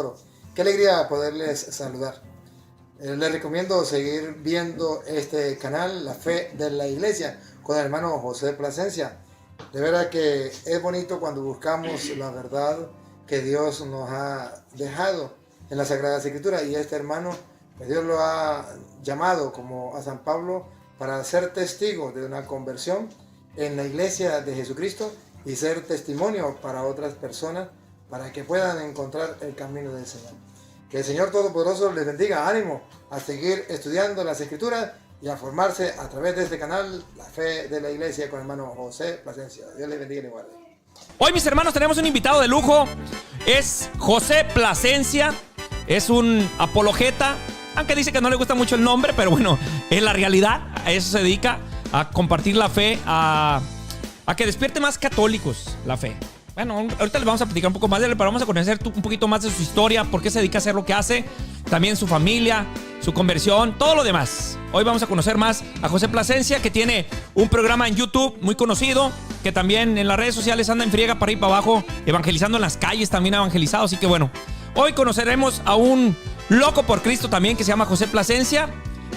Toro. Qué alegría poderles saludar. Les recomiendo seguir viendo este canal, La Fe de la Iglesia, con el hermano José Plasencia. De verdad que es bonito cuando buscamos la verdad que Dios nos ha dejado en las Sagradas Escrituras. Y este hermano, pues Dios lo ha llamado como a San Pablo para ser testigo de una conversión en la Iglesia de Jesucristo y ser testimonio para otras personas para que puedan encontrar el camino del Señor. Que el Señor Todopoderoso les bendiga, ánimo a seguir estudiando las Escrituras y a formarse a través de este canal, La Fe de la Iglesia, con el hermano José Plasencia. Dios les bendiga y les guarde. Hoy, mis hermanos, tenemos un invitado de lujo. Es José Plasencia. Es un apologeta, aunque dice que no le gusta mucho el nombre, pero bueno, es la realidad. A eso se dedica, a compartir la fe, a que despierte más católicos la fe. Bueno, ahorita les vamos a platicar un poco más de él, pero vamos a conocer un poquito más de su historia, por qué se dedica a hacer lo que hace, también su familia, su conversión, todo lo demás. Hoy vamos a conocer más a José Plasencia, que tiene un programa en YouTube muy conocido, que también en las redes sociales anda en friega para ir para abajo, evangelizando en las calles, también ha evangelizado. Así que bueno, hoy conoceremos a un loco por Cristo también, que se llama José Plasencia,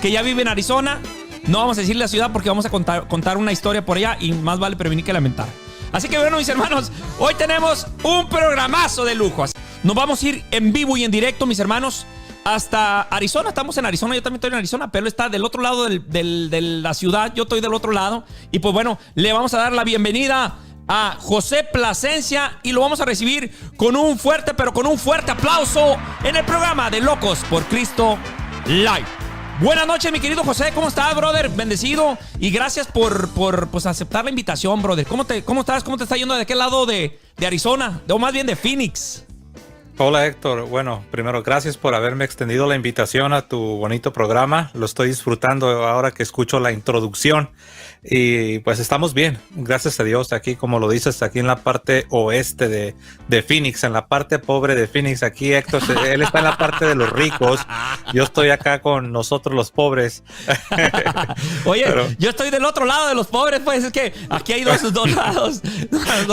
que ya vive en Arizona. No vamos a decir la ciudad porque vamos a contar una historia por allá y más vale prevenir que lamentar. Así que bueno, mis hermanos, hoy tenemos un programazo de lujo. Nos vamos a ir en vivo y en directo, mis hermanos, hasta Arizona. Estamos en Arizona, yo también estoy en Arizona, pero él está del otro lado de la ciudad, yo estoy del otro lado. Y pues bueno, le vamos a dar la bienvenida a José Plasencia y lo vamos a recibir con un fuerte aplauso en el programa de Locos por Cristo Live. Buenas noches, mi querido José. ¿Cómo estás, brother? Bendecido. Y gracias por pues, aceptar la invitación, brother. ¿Cómo estás? ¿Cómo te está yendo de aquel lado de Arizona? O más bien de Phoenix. Hola, Héctor. Bueno, primero, gracias por haberme extendido la invitación a tu bonito programa. Lo estoy disfrutando ahora que escucho la introducción. Y pues estamos bien, gracias a Dios, aquí como lo dices, aquí en la parte oeste de Phoenix, en la parte pobre de Phoenix. Aquí Héctor, él está en la parte de los ricos, yo estoy acá con nosotros los pobres. Oye, pero yo estoy del otro lado de los pobres, pues es que aquí hay dos lados.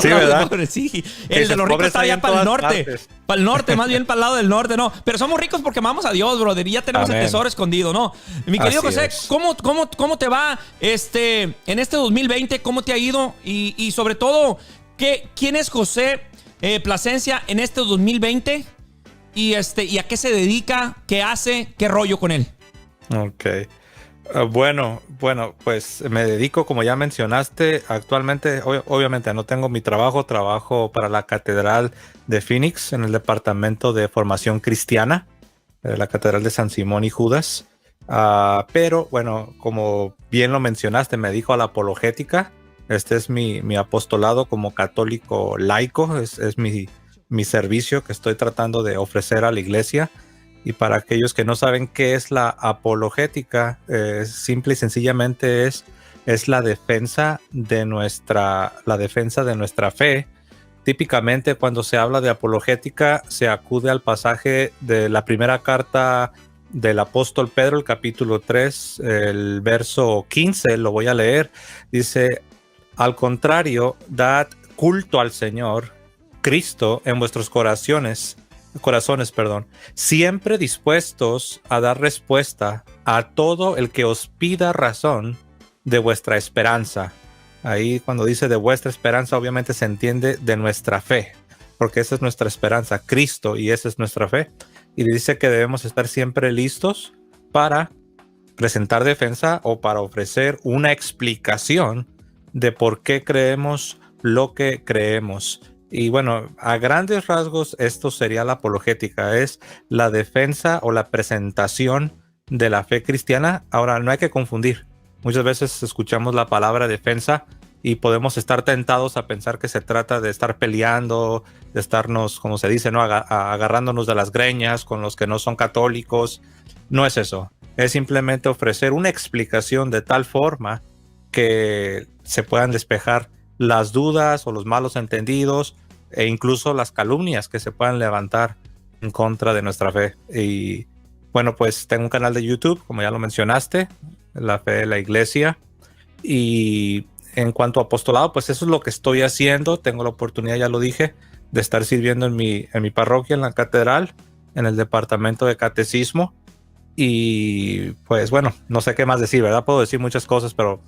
Sí, ¿verdad? Pobres, sí. El de los ricos está allá para el norte. Partes. Para el norte, más bien para el lado del norte, no. Pero somos ricos porque amamos a Dios, brother, y ya tenemos Amén. El tesoro escondido, ¿no? Mi querido José, ¿cómo te va en este 2020? ¿Cómo te ha ido? Y sobre todo, ¿quién es José Plasencia en este 2020? ¿Y a qué se dedica? ¿Qué hace? ¿Qué rollo con él? Ok. Bueno, pues me dedico, como ya mencionaste, actualmente, obviamente no tengo mi trabajo para la Catedral de Phoenix, en el Departamento de Formación Cristiana, la Catedral de San Simón y Judas. Pero bueno, como bien lo mencionaste, me dedico a la apologética. Este es mi apostolado como católico laico, es mi servicio que estoy tratando de ofrecer a la iglesia. Y para aquellos que no saben qué es la apologética, simple y sencillamente es la defensa de nuestra fe. Típicamente cuando se habla de apologética se acude al pasaje de la primera carta del apóstol Pedro, el capítulo 3, el verso 15, lo voy a leer. Dice: al contrario, dad culto al Señor Cristo en vuestros corazones, siempre dispuestos a dar respuesta a todo el que os pida razón de vuestra esperanza. Ahí cuando dice de vuestra esperanza, obviamente se entiende de nuestra fe, porque esa es nuestra esperanza, Cristo, y esa es nuestra fe. Y dice que debemos estar siempre listos para presentar defensa o para ofrecer una explicación de por qué creemos lo que creemos. Y bueno, a grandes rasgos esto sería la apologética, es la defensa o la presentación de la fe cristiana. Ahora, no hay que confundir. Muchas veces escuchamos la palabra defensa y podemos estar tentados a pensar que se trata de estar peleando, de estarnos, como se dice, ¿no? agarrándonos de las greñas con los que no son católicos. No es eso. Es simplemente ofrecer una explicación de tal forma que se puedan despejar las dudas o los malos entendidos e incluso las calumnias que se puedan levantar en contra de nuestra fe. Y bueno, pues tengo un canal de YouTube, como ya lo mencionaste, La Fe de la Iglesia. Y en cuanto a apostolado, pues eso es lo que estoy haciendo. Tengo la oportunidad, ya lo dije, de estar sirviendo en mi parroquia, en la catedral. en el departamento de catecismo. Y pues bueno, no sé qué más decir, ¿verdad? Puedo decir muchas cosas, pero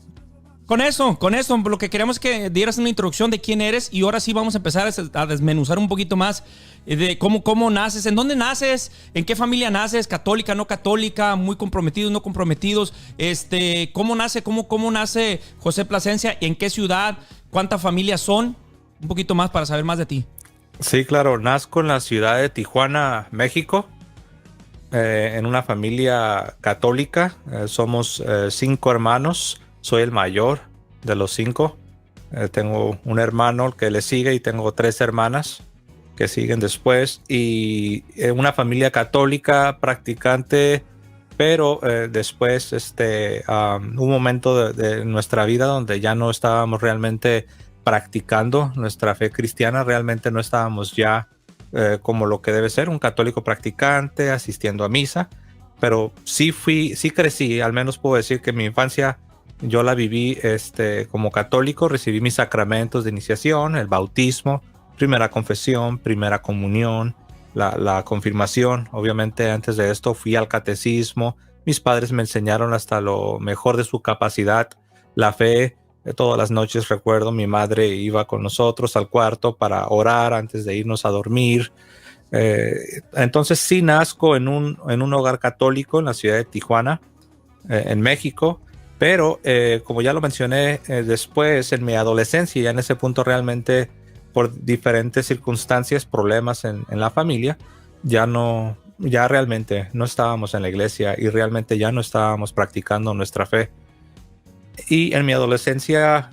Con eso, lo que queremos es que dieras una introducción de quién eres y ahora sí vamos a empezar a desmenuzar un poquito más de cómo naces, en dónde naces, en qué familia naces, católica, no católica, muy comprometidos, no comprometidos, cómo nace José Plasencia, en qué ciudad, cuántas familias son, un poquito más para saber más de ti. sí, claro, nazco en la ciudad de Tijuana, México, en una familia católica. Somos 5 hermanos. Soy el mayor de los 5. Tengo un hermano que le sigue y tengo 3 hermanas que siguen después. Y una familia católica practicante, pero después un momento de nuestra vida donde ya no estábamos realmente practicando nuestra fe cristiana. Realmente no estábamos ya como lo que debe ser un católico practicante, asistiendo a misa. Pero sí crecí, al menos puedo decir que mi infancia yo la viví como católico. Recibí mis sacramentos de iniciación, el bautismo, primera confesión, primera comunión, la confirmación. Obviamente antes de esto fui al catecismo. Mis padres me enseñaron hasta lo mejor de su capacidad la fe. Todas las noches recuerdo mi madre iba con nosotros al cuarto para orar antes de irnos a dormir. Entonces sí nazco en un hogar católico en la ciudad de Tijuana, en México. Pero como ya lo mencioné, después en mi adolescencia, ya en ese punto realmente por diferentes circunstancias, problemas en la familia, ya realmente no estábamos en la iglesia y realmente ya no estábamos practicando nuestra fe. Y en mi adolescencia,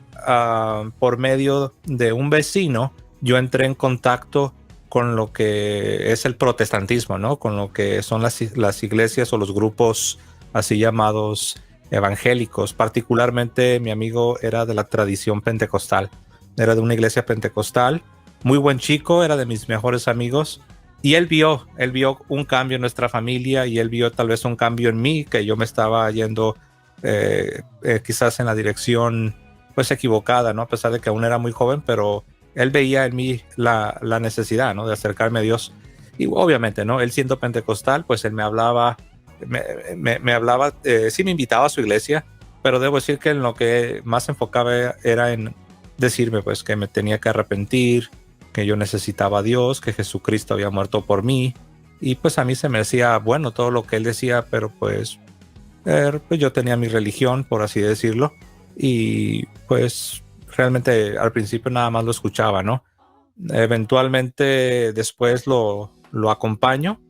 por medio de un vecino, yo entré en contacto con lo que es el protestantismo, ¿no? Con lo que son las iglesias o los grupos así llamados evangélicos. Particularmente mi amigo era de la tradición pentecostal, era de una iglesia pentecostal, muy buen chico, era de mis mejores amigos, y él vio un cambio en nuestra familia, y él vio tal vez un cambio en mí, que yo me estaba yendo quizás en la dirección pues equivocada, ¿no? A pesar de que aún era muy joven, pero él veía en mí la necesidad, ¿no? De acercarme a Dios. Y obviamente, ¿no? Él siendo pentecostal, pues él me hablaba, sí me invitaba a su iglesia, pero debo decir que en lo que más enfocaba era en decirme pues que me tenía que arrepentir, que yo necesitaba a Dios, que Jesucristo había muerto por mí. Y pues a mí se me decía bueno todo lo que él decía, pero pues yo tenía mi religión, por así decirlo, y pues realmente al principio nada más lo escuchaba, ¿no? Eventualmente después lo acompaño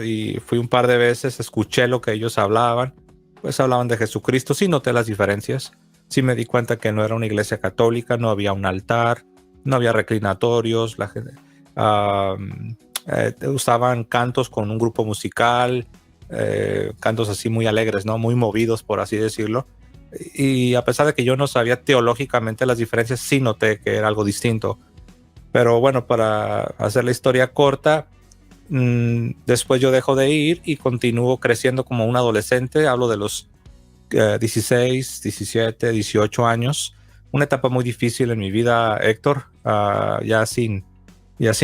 y fui un par de veces, escuché lo que ellos hablaban, pues hablaban de Jesucristo. Sí noté las diferencias, sí me di cuenta que no era una iglesia católica, no había un altar, no había reclinatorios, la gente usaban cantos con un grupo musical, cantos así muy alegres, ¿no? Muy movidos, por así decirlo. Y a pesar de que yo no sabía teológicamente las diferencias, sí noté que era algo distinto. Pero bueno, para hacer la historia corta, después yo dejo de ir y continúo creciendo como un adolescente. Hablo de los 16, 17, 18 años. Una etapa muy difícil en mi vida, Héctor. Ya sin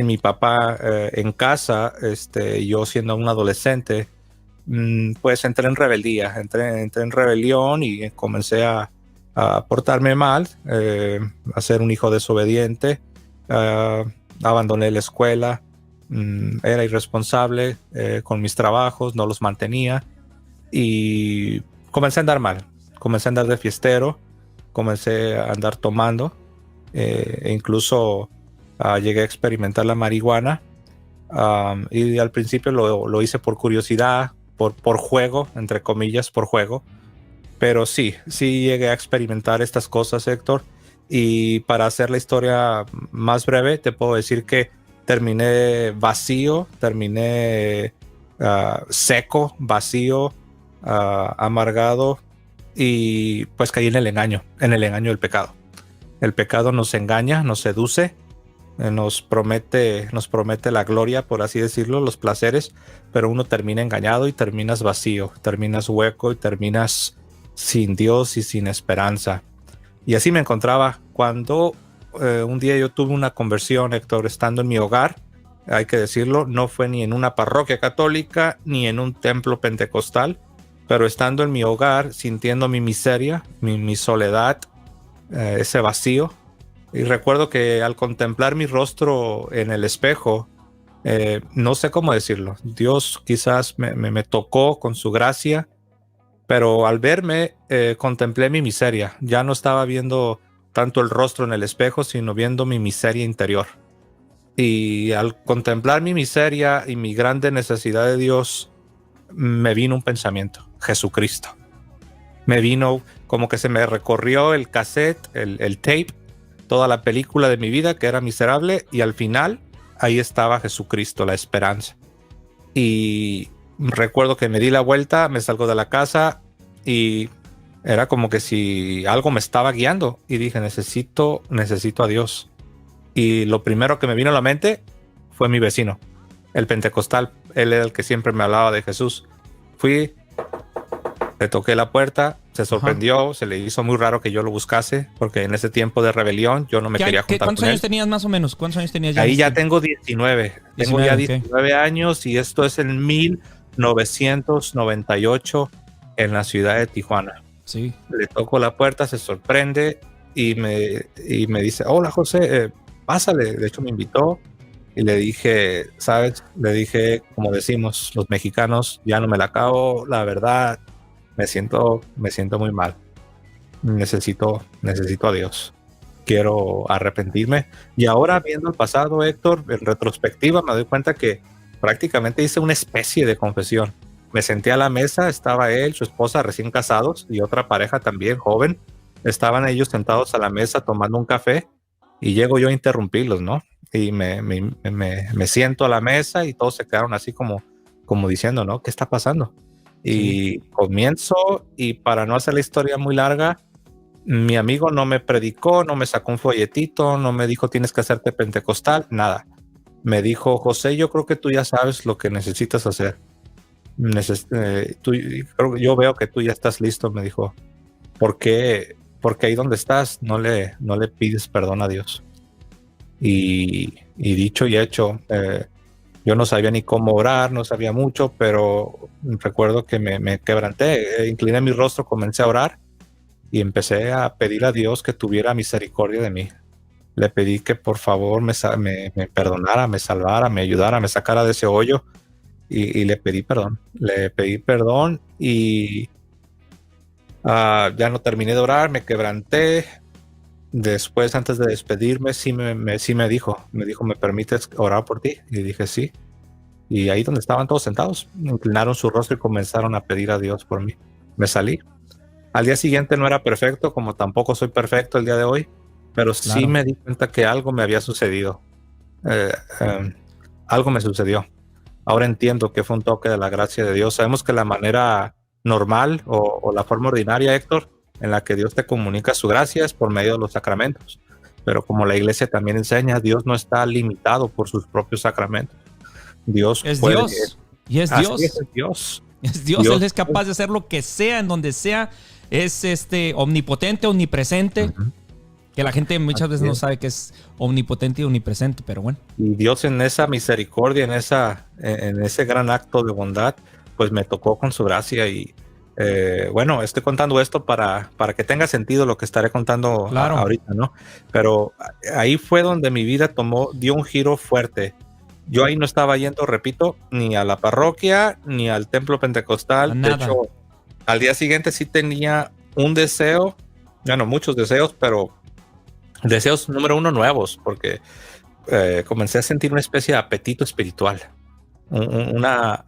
mi papá en casa, yo siendo un adolescente, pues entré en rebeldía, entré en rebelión y comencé a portarme mal, a ser un hijo desobediente. Abandoné la escuela, era irresponsable con mis trabajos, no los mantenía y comencé a andar mal, comencé a andar de fiestero, comencé a andar tomando, e incluso llegué a experimentar la marihuana, y al principio lo hice por curiosidad, por juego, entre comillas, por juego, pero sí llegué a experimentar estas cosas, Héctor. Y para hacer la historia más breve, te puedo decir que terminé vacío, terminé seco, vacío, amargado, y pues caí en el engaño del pecado. El pecado nos engaña, nos seduce, nos promete la gloria, por así decirlo, los placeres, pero uno termina engañado y terminas vacío, terminas hueco y terminas sin Dios y sin esperanza. Y así me encontraba cuando un día yo tuve una conversión, Héctor, estando en mi hogar. hay que decirlo, no fue ni en una parroquia católica ni en un templo pentecostal, pero estando en mi hogar, sintiendo mi miseria, mi soledad, ese vacío. Y recuerdo que al contemplar mi rostro en el espejo, no sé cómo decirlo, Dios quizás me tocó con su gracia, pero al verme contemplé mi miseria. Ya no estaba viendo tanto el rostro en el espejo, sino viendo mi miseria interior. Y al contemplar mi miseria y mi grande necesidad de Dios, me vino un pensamiento: Jesucristo. Me vino como que se me recorrió el cassette, el tape, toda la película de mi vida que era miserable, y al final ahí estaba Jesucristo, la esperanza. Y recuerdo que me di la vuelta, me salgo de la casa y era como que si algo me estaba guiando, y dije, necesito a Dios. Y lo primero que me vino a la mente fue mi vecino, el pentecostal. Él era el que siempre me hablaba de Jesús. Fui, le toqué la puerta, se sorprendió, se le hizo muy raro que yo lo buscase, porque en ese tiempo de rebelión yo no me quería juntar con él. ¿Cuántos años tenías más o menos? ¿Cuántos años tenías ya? Ahí ya tengo 19. Tengo ya 19 okay. años, y esto es en 1998 en la ciudad de Tijuana. Sí. Le toco la puerta, se sorprende y me dice, hola José, pásale. De hecho me invitó y le dije, ¿sabes? Le dije, como decimos los mexicanos, ya no me la acabo, la verdad, me siento muy mal. Necesito a Dios. Quiero arrepentirme. Y ahora, viendo el pasado, Héctor, en retrospectiva, me doy cuenta que prácticamente hice una especie de confesión. Me senté a la mesa, estaba él, su esposa recién casados y otra pareja también joven. Estaban ellos sentados a la mesa tomando un café, y llego yo a interrumpirlos, ¿no? Y me siento a la mesa y todos se quedaron así como diciendo, ¿no? ¿Qué está pasando? Y comienzo, y para no hacer la historia muy larga, mi amigo no me predicó, no me sacó un folletito, no me dijo tienes que hacerte pentecostal, nada. Me dijo, José, yo creo que tú ya sabes lo que necesitas hacer. Yo veo que tú ya estás listo, me dijo. Porque ahí donde estás no le pides perdón a Dios. Y dicho y hecho, yo no sabía ni cómo orar, no sabía mucho, pero recuerdo que me quebranté, incliné mi rostro, comencé a orar y empecé a pedir a Dios que tuviera misericordia de mí. Le pedí que por favor me perdonara, me salvara, me ayudara, me sacara de ese hoyo, y le pedí perdón. Y ya no terminé de orar, me quebranté. Después, antes de despedirme, sí me dijo, ¿me permites orar por ti? Y dije sí. Y ahí donde estaban todos sentados, inclinaron su rostro y comenzaron a pedir a Dios por mí. Me salí. Al día siguiente no era perfecto, como tampoco soy perfecto el día de hoy, pero sí me di cuenta que algo me había sucedido. Algo me sucedió. Ahora entiendo que fue un toque de la gracia de Dios. Sabemos que la manera normal o la forma ordinaria, Héctor, en la que Dios te comunica su gracia es por medio de los sacramentos. Pero como la iglesia también enseña, Dios no está limitado por sus propios sacramentos. Dios es puede, Dios. Y es Dios. Es Dios. Es Dios. Él es capaz de hacer lo que sea, en donde sea. Es omnipotente, omnipresente. Que la gente muchas veces no sabe que es omnipotente y omnipresente, pero bueno. Y Dios, en esa misericordia, en ese gran acto de bondad, pues me tocó con su gracia. Y bueno, estoy contando esto para que tenga sentido lo que estaré contando ahorita, ¿no? Pero ahí fue donde mi vida dio un giro fuerte. Yo ahí no estaba yendo, repito, ni a la parroquia, ni al templo pentecostal. De hecho, al día siguiente sí tenía un deseo, bueno, muchos deseos, pero deseos número uno nuevos, porque comencé a sentir una especie de apetito espiritual, una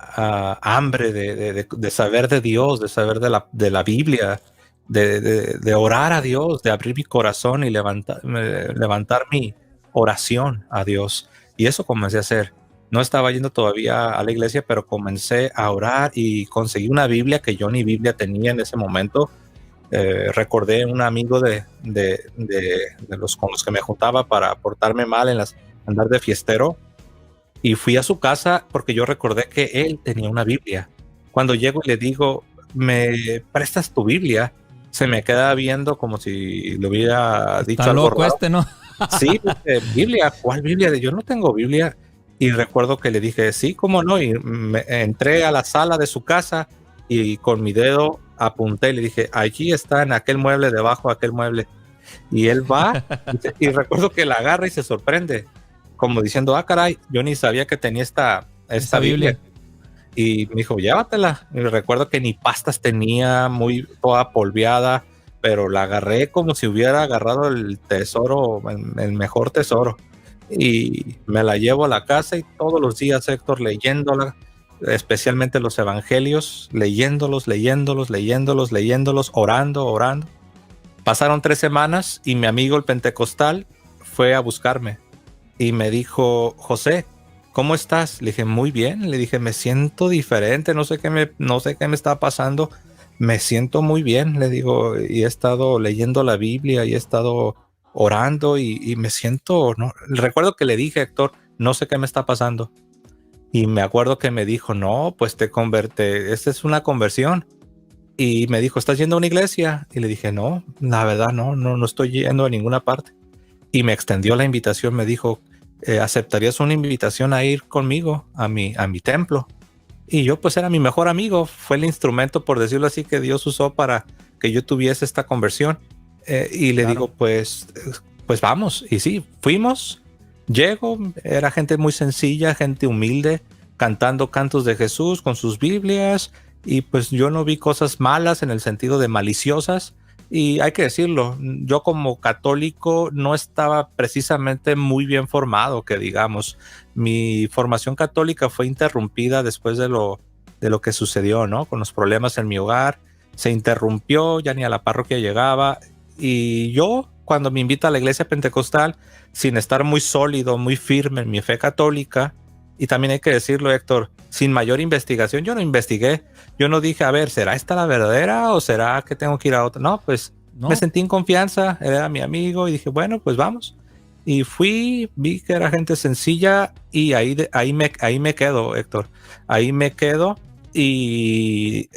hambre de saber de Dios, de saber de la Biblia, de orar a Dios, de abrir mi corazón y levantar mi oración a Dios. Y eso comencé a hacer. No estaba yendo todavía a la iglesia, pero comencé a orar y conseguí una Biblia que yo ni Biblia tenía en ese momento. Recordé un amigo de los con los que me juntaba para portarme mal andar de fiestero, y fui a su casa porque yo recordé que él tenía una Biblia. Cuando llego y le digo, ¿me prestas tu Biblia? Se me queda viendo como si le hubiera dicho algo raro. ¿No? Sí, Biblia, ¿cuál Biblia? Yo no tengo Biblia. Y recuerdo que le dije, sí, cómo no, y entré a la sala de su casa y con mi dedo apunté y le dije, allí está en aquel mueble, debajo de aquel mueble. Y él va y recuerdo que la agarra y se sorprende, como diciendo, ah, caray, yo ni sabía que tenía esta Biblia. Y me dijo, llévatela. Y recuerdo que ni pastas tenía, muy toda polveada, pero la agarré como si hubiera agarrado el tesoro, el mejor tesoro. Y me la llevo a la casa y todos los días, Héctor, leyéndola, especialmente los evangelios, leyéndolos, orando. Pasaron 3 semanas y mi amigo el pentecostal fue a buscarme y me dijo, José, ¿cómo estás? Le dije, muy bien. Le dije, me siento diferente, no sé qué me está pasando. Me siento muy bien, le digo, y he estado leyendo la Biblia y he estado orando y me siento, ¿no? Recuerdo que le dije, Héctor, no sé qué me está pasando. Y me acuerdo que me dijo, no, pues esta es una conversión. Y me dijo, ¿estás yendo a una iglesia? Y le dije, no, la verdad no estoy yendo a ninguna parte. Y me extendió la invitación, me dijo, ¿aceptarías una invitación a ir conmigo a mi templo? Y yo pues era mi mejor amigo, fue el instrumento, por decirlo así, que Dios usó para que yo tuviese esta conversión. Y le digo, pues vamos. Y sí, fuimos, llego, era gente muy sencilla, gente humilde, cantando cantos de Jesús con sus Biblias. Y pues yo no vi cosas malas en el sentido de maliciosas. Y hay que decirlo, yo como católico no estaba precisamente muy bien formado, que digamos. Mi formación católica fue interrumpida después de lo que sucedió, ¿no? Con los problemas en mi hogar. Se interrumpió, ya ni a la parroquia llegaba. Y yo, cuando me invita a la iglesia pentecostal, sin estar muy sólido, muy firme en mi fe católica, y también hay que decirlo, Héctor, sin mayor investigación, yo no investigué. Yo no dije, a ver, ¿será esta la verdadera o será que tengo que ir a otra? No, pues me sentí en confianza, era mi amigo y dije, bueno, pues vamos. Y fui, vi que era gente sencilla y ahí me quedo, Héctor. Ahí me quedo y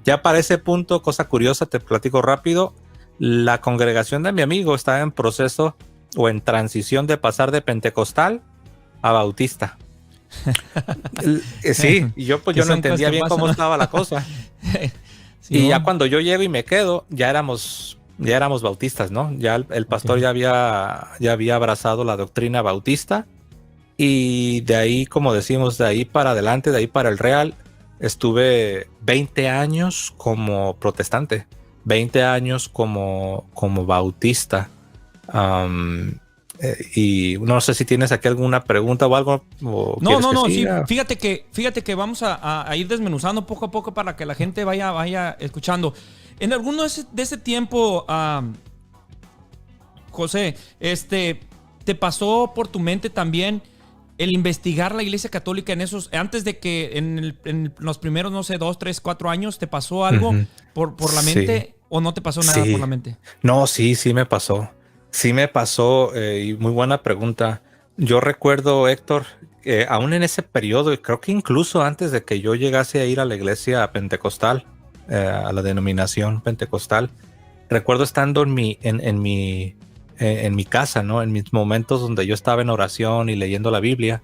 ya para ese punto, cosa curiosa, te platico rápido, la congregación de mi amigo estaba en proceso o en transición de pasar de pentecostal a bautista. Sí, y yo no entendía bien cómo estaba la cosa. Sí, y ya cuando yo llego y me quedo, ya éramos bautistas, ¿no? Ya el pastor ya había abrazado la doctrina bautista y de ahí, como decimos, de ahí para adelante, de ahí para el Real, estuve 20 años como protestante, 20 años como bautista. Y no sé si tienes aquí alguna pregunta o algo. No, sí, fíjate que vamos a ir desmenuzando poco a poco para que la gente vaya escuchando. En alguno de ese tiempo, José, ¿te pasó por tu mente también el investigar la Iglesia Católica en esos, antes de que en los primeros, no sé, 2, 3, 4 años, ¿te pasó algo por la mente o no te pasó nada por la mente? No, sí me pasó. Sí me pasó, y muy buena pregunta. Yo recuerdo, Héctor, aún en ese periodo, y creo que incluso antes de que yo llegase a ir a la iglesia pentecostal, a la denominación pentecostal, recuerdo estando en mi casa, ¿no? En mis momentos donde yo estaba en oración y leyendo la Biblia,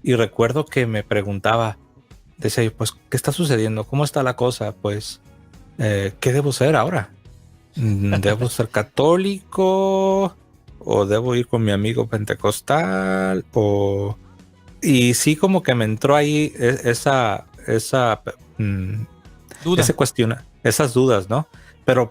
y recuerdo que me preguntaba, decía, pues, ¿qué está sucediendo? ¿Cómo está la cosa? Pues, ¿qué debo ser ahora? ¿Debo ser católico o debo ir con mi amigo pentecostal? Y sí, como que me entró ahí esa duda, esas dudas, ¿no? Pero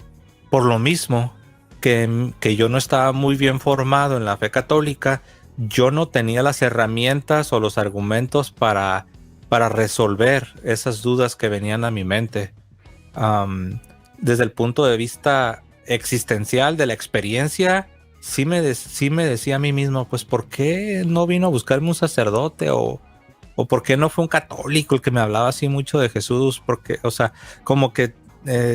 por lo mismo que yo no estaba muy bien formado en la fe católica, yo no tenía las herramientas o los argumentos para resolver esas dudas que venían a mi mente. Desde el punto de vista existencial de la experiencia, sí me decía a mí mismo, pues ¿por qué no vino a buscarme un sacerdote o por qué no fue un católico el que me hablaba así mucho de Jesús? Porque, o sea, como que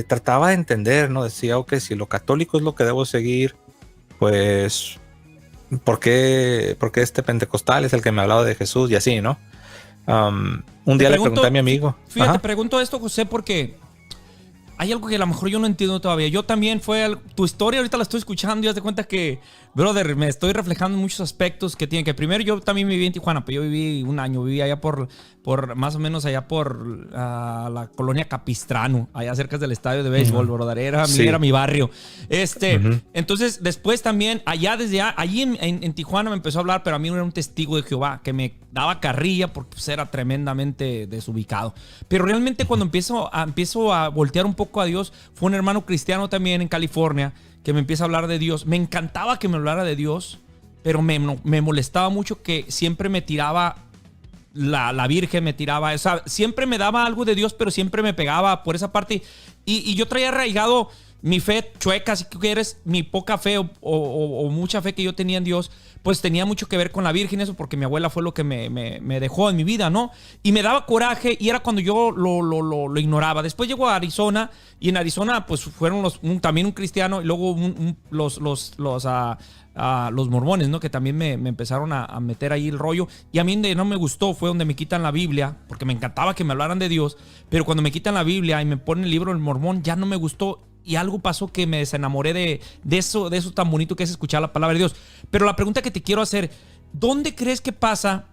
trataba de entender, ¿no? Decía, ok, si lo católico es lo que debo seguir, pues ¿por qué este pentecostal es el que me hablaba de Jesús? Y así, ¿no? Un día le pregunté a mi amigo. Fíjate, te pregunto esto, José, porque hay algo que a lo mejor yo no entiendo todavía. Yo también tu historia ahorita la estoy escuchando y haz de cuenta que brother, me estoy reflejando en muchos aspectos que tienen que... Primero, yo también viví en Tijuana, pero yo viví un año, viví allá por más o menos allá por la colonia Capistrano, allá cerca del estadio de béisbol, brother. Era mi barrio. Entonces, después también, allí en Tijuana me empezó a hablar, pero a mí era un testigo de Jehová que me daba carrilla porque pues, era tremendamente desubicado. Pero realmente cuando empiezo a voltear un poco a Dios, fue un hermano cristiano también en California que me empieza a hablar de Dios. Me encantaba que me hablara de Dios, pero me molestaba mucho que siempre me tiraba la Virgen, me tiraba, o sea, siempre me daba algo de Dios, pero siempre me pegaba por esa parte. Y yo traía arraigado mi fe chueca, si quieres, mi poca fe o mucha fe que yo tenía en Dios, pues tenía mucho que ver con la Virgen, eso, porque mi abuela fue lo que me dejó en mi vida, ¿no? Y me daba coraje y era cuando yo lo ignoraba. Después llego a Arizona y en Arizona pues fueron también un cristiano y luego los mormones, ¿no? Que también me empezaron a meter ahí el rollo. Y a mí donde no me gustó fue donde me quitan la Biblia, porque me encantaba que me hablaran de Dios, pero cuando me quitan la Biblia y me ponen el libro del mormón, ya no me gustó. Y algo pasó que me desenamoré de eso tan bonito que es escuchar la palabra de Dios. Pero la pregunta que te quiero hacer, ¿dónde crees que pasa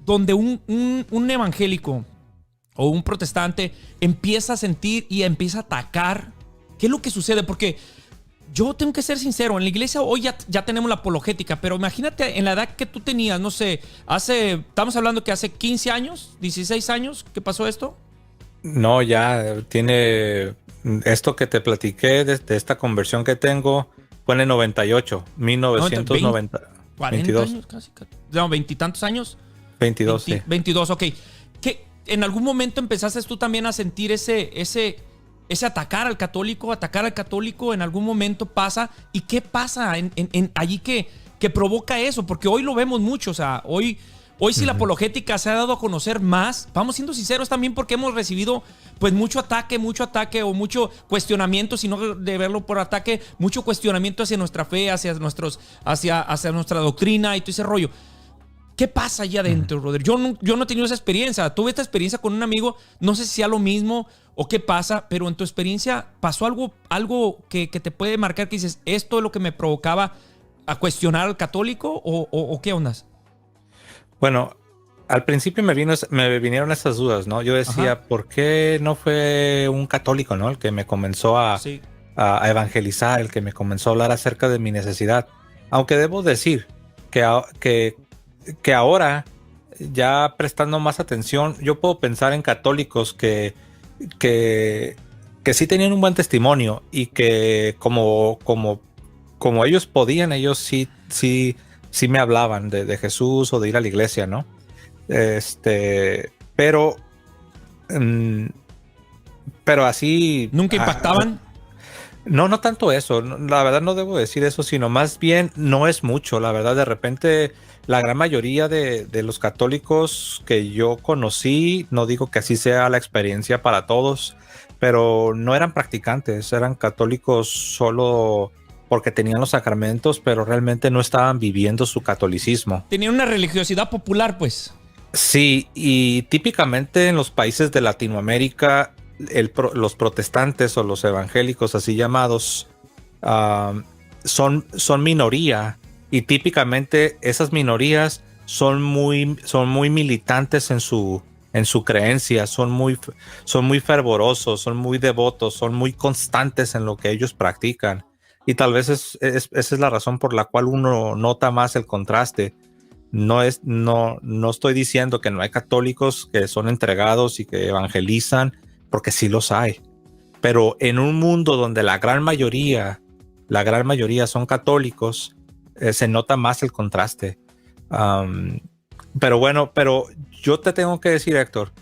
donde un evangélico o un protestante empieza a sentir y empieza a atacar? ¿Qué es lo que sucede? Porque yo tengo que ser sincero, en la iglesia hoy ya tenemos la apologética, pero imagínate en la edad que tú tenías, no sé, estamos hablando que hace 15 años, 16 años que pasó esto. No, ya tiene esto que te platiqué de esta conversión que tengo, fue en el 98, 1990. 40 22. años casi. No, 20 y tantos años. 22, sí. 22, ok. ¿Qué, en algún momento empezaste tú también a sentir ese atacar al católico? ¿En algún momento pasa? ¿Y qué pasa allí que provoca eso? Porque hoy lo vemos mucho, o sea, Hoy sí la apologética se ha dado a conocer más. Vamos siendo sinceros también porque hemos recibido pues mucho ataque o mucho cuestionamiento, si no de verlo por ataque, mucho cuestionamiento hacia nuestra fe, hacia nuestra doctrina y todo ese rollo. ¿Qué pasa allá adentro, brother? Yo no he tenido esa experiencia. Tuve esta experiencia con un amigo, no sé si sea lo mismo o qué pasa, pero en tu experiencia pasó algo que te puede marcar que dices, esto es lo que me provocaba a cuestionar al católico o qué ondas. Bueno, al principio me vinieron esas dudas, ¿no? Yo decía, ¿por qué no fue un católico, ¿no? El que me comenzó a evangelizar, el que me comenzó a hablar acerca de mi necesidad. Aunque debo decir que ahora, ya prestando más atención, yo puedo pensar en católicos que sí tenían un buen testimonio y que como ellos podían, ellos sí me hablaban de Jesús o de ir a la iglesia, ¿no? Pero así... ¿Nunca impactaban? No tanto eso. La verdad no debo decir eso, sino más bien no es mucho. La verdad, de repente, la gran mayoría de los católicos que yo conocí, no digo que así sea la experiencia para todos, pero no eran practicantes, eran católicos solo porque tenían los sacramentos, pero realmente no estaban viviendo su catolicismo. Tenían una religiosidad popular, pues. Sí, y típicamente en los países de Latinoamérica, los protestantes o los evangélicos así llamados son minoría, y típicamente esas minorías son muy militantes en su creencia, son muy fervorosos, son muy devotos, son muy constantes en lo que ellos practican. Y tal vez esa es la razón por la cual uno nota más el contraste. No estoy diciendo que no hay católicos que son entregados y que evangelizan, porque sí los hay. Pero en un mundo donde la gran mayoría son católicos, se nota más el contraste. Pero yo te tengo que decir, Héctor,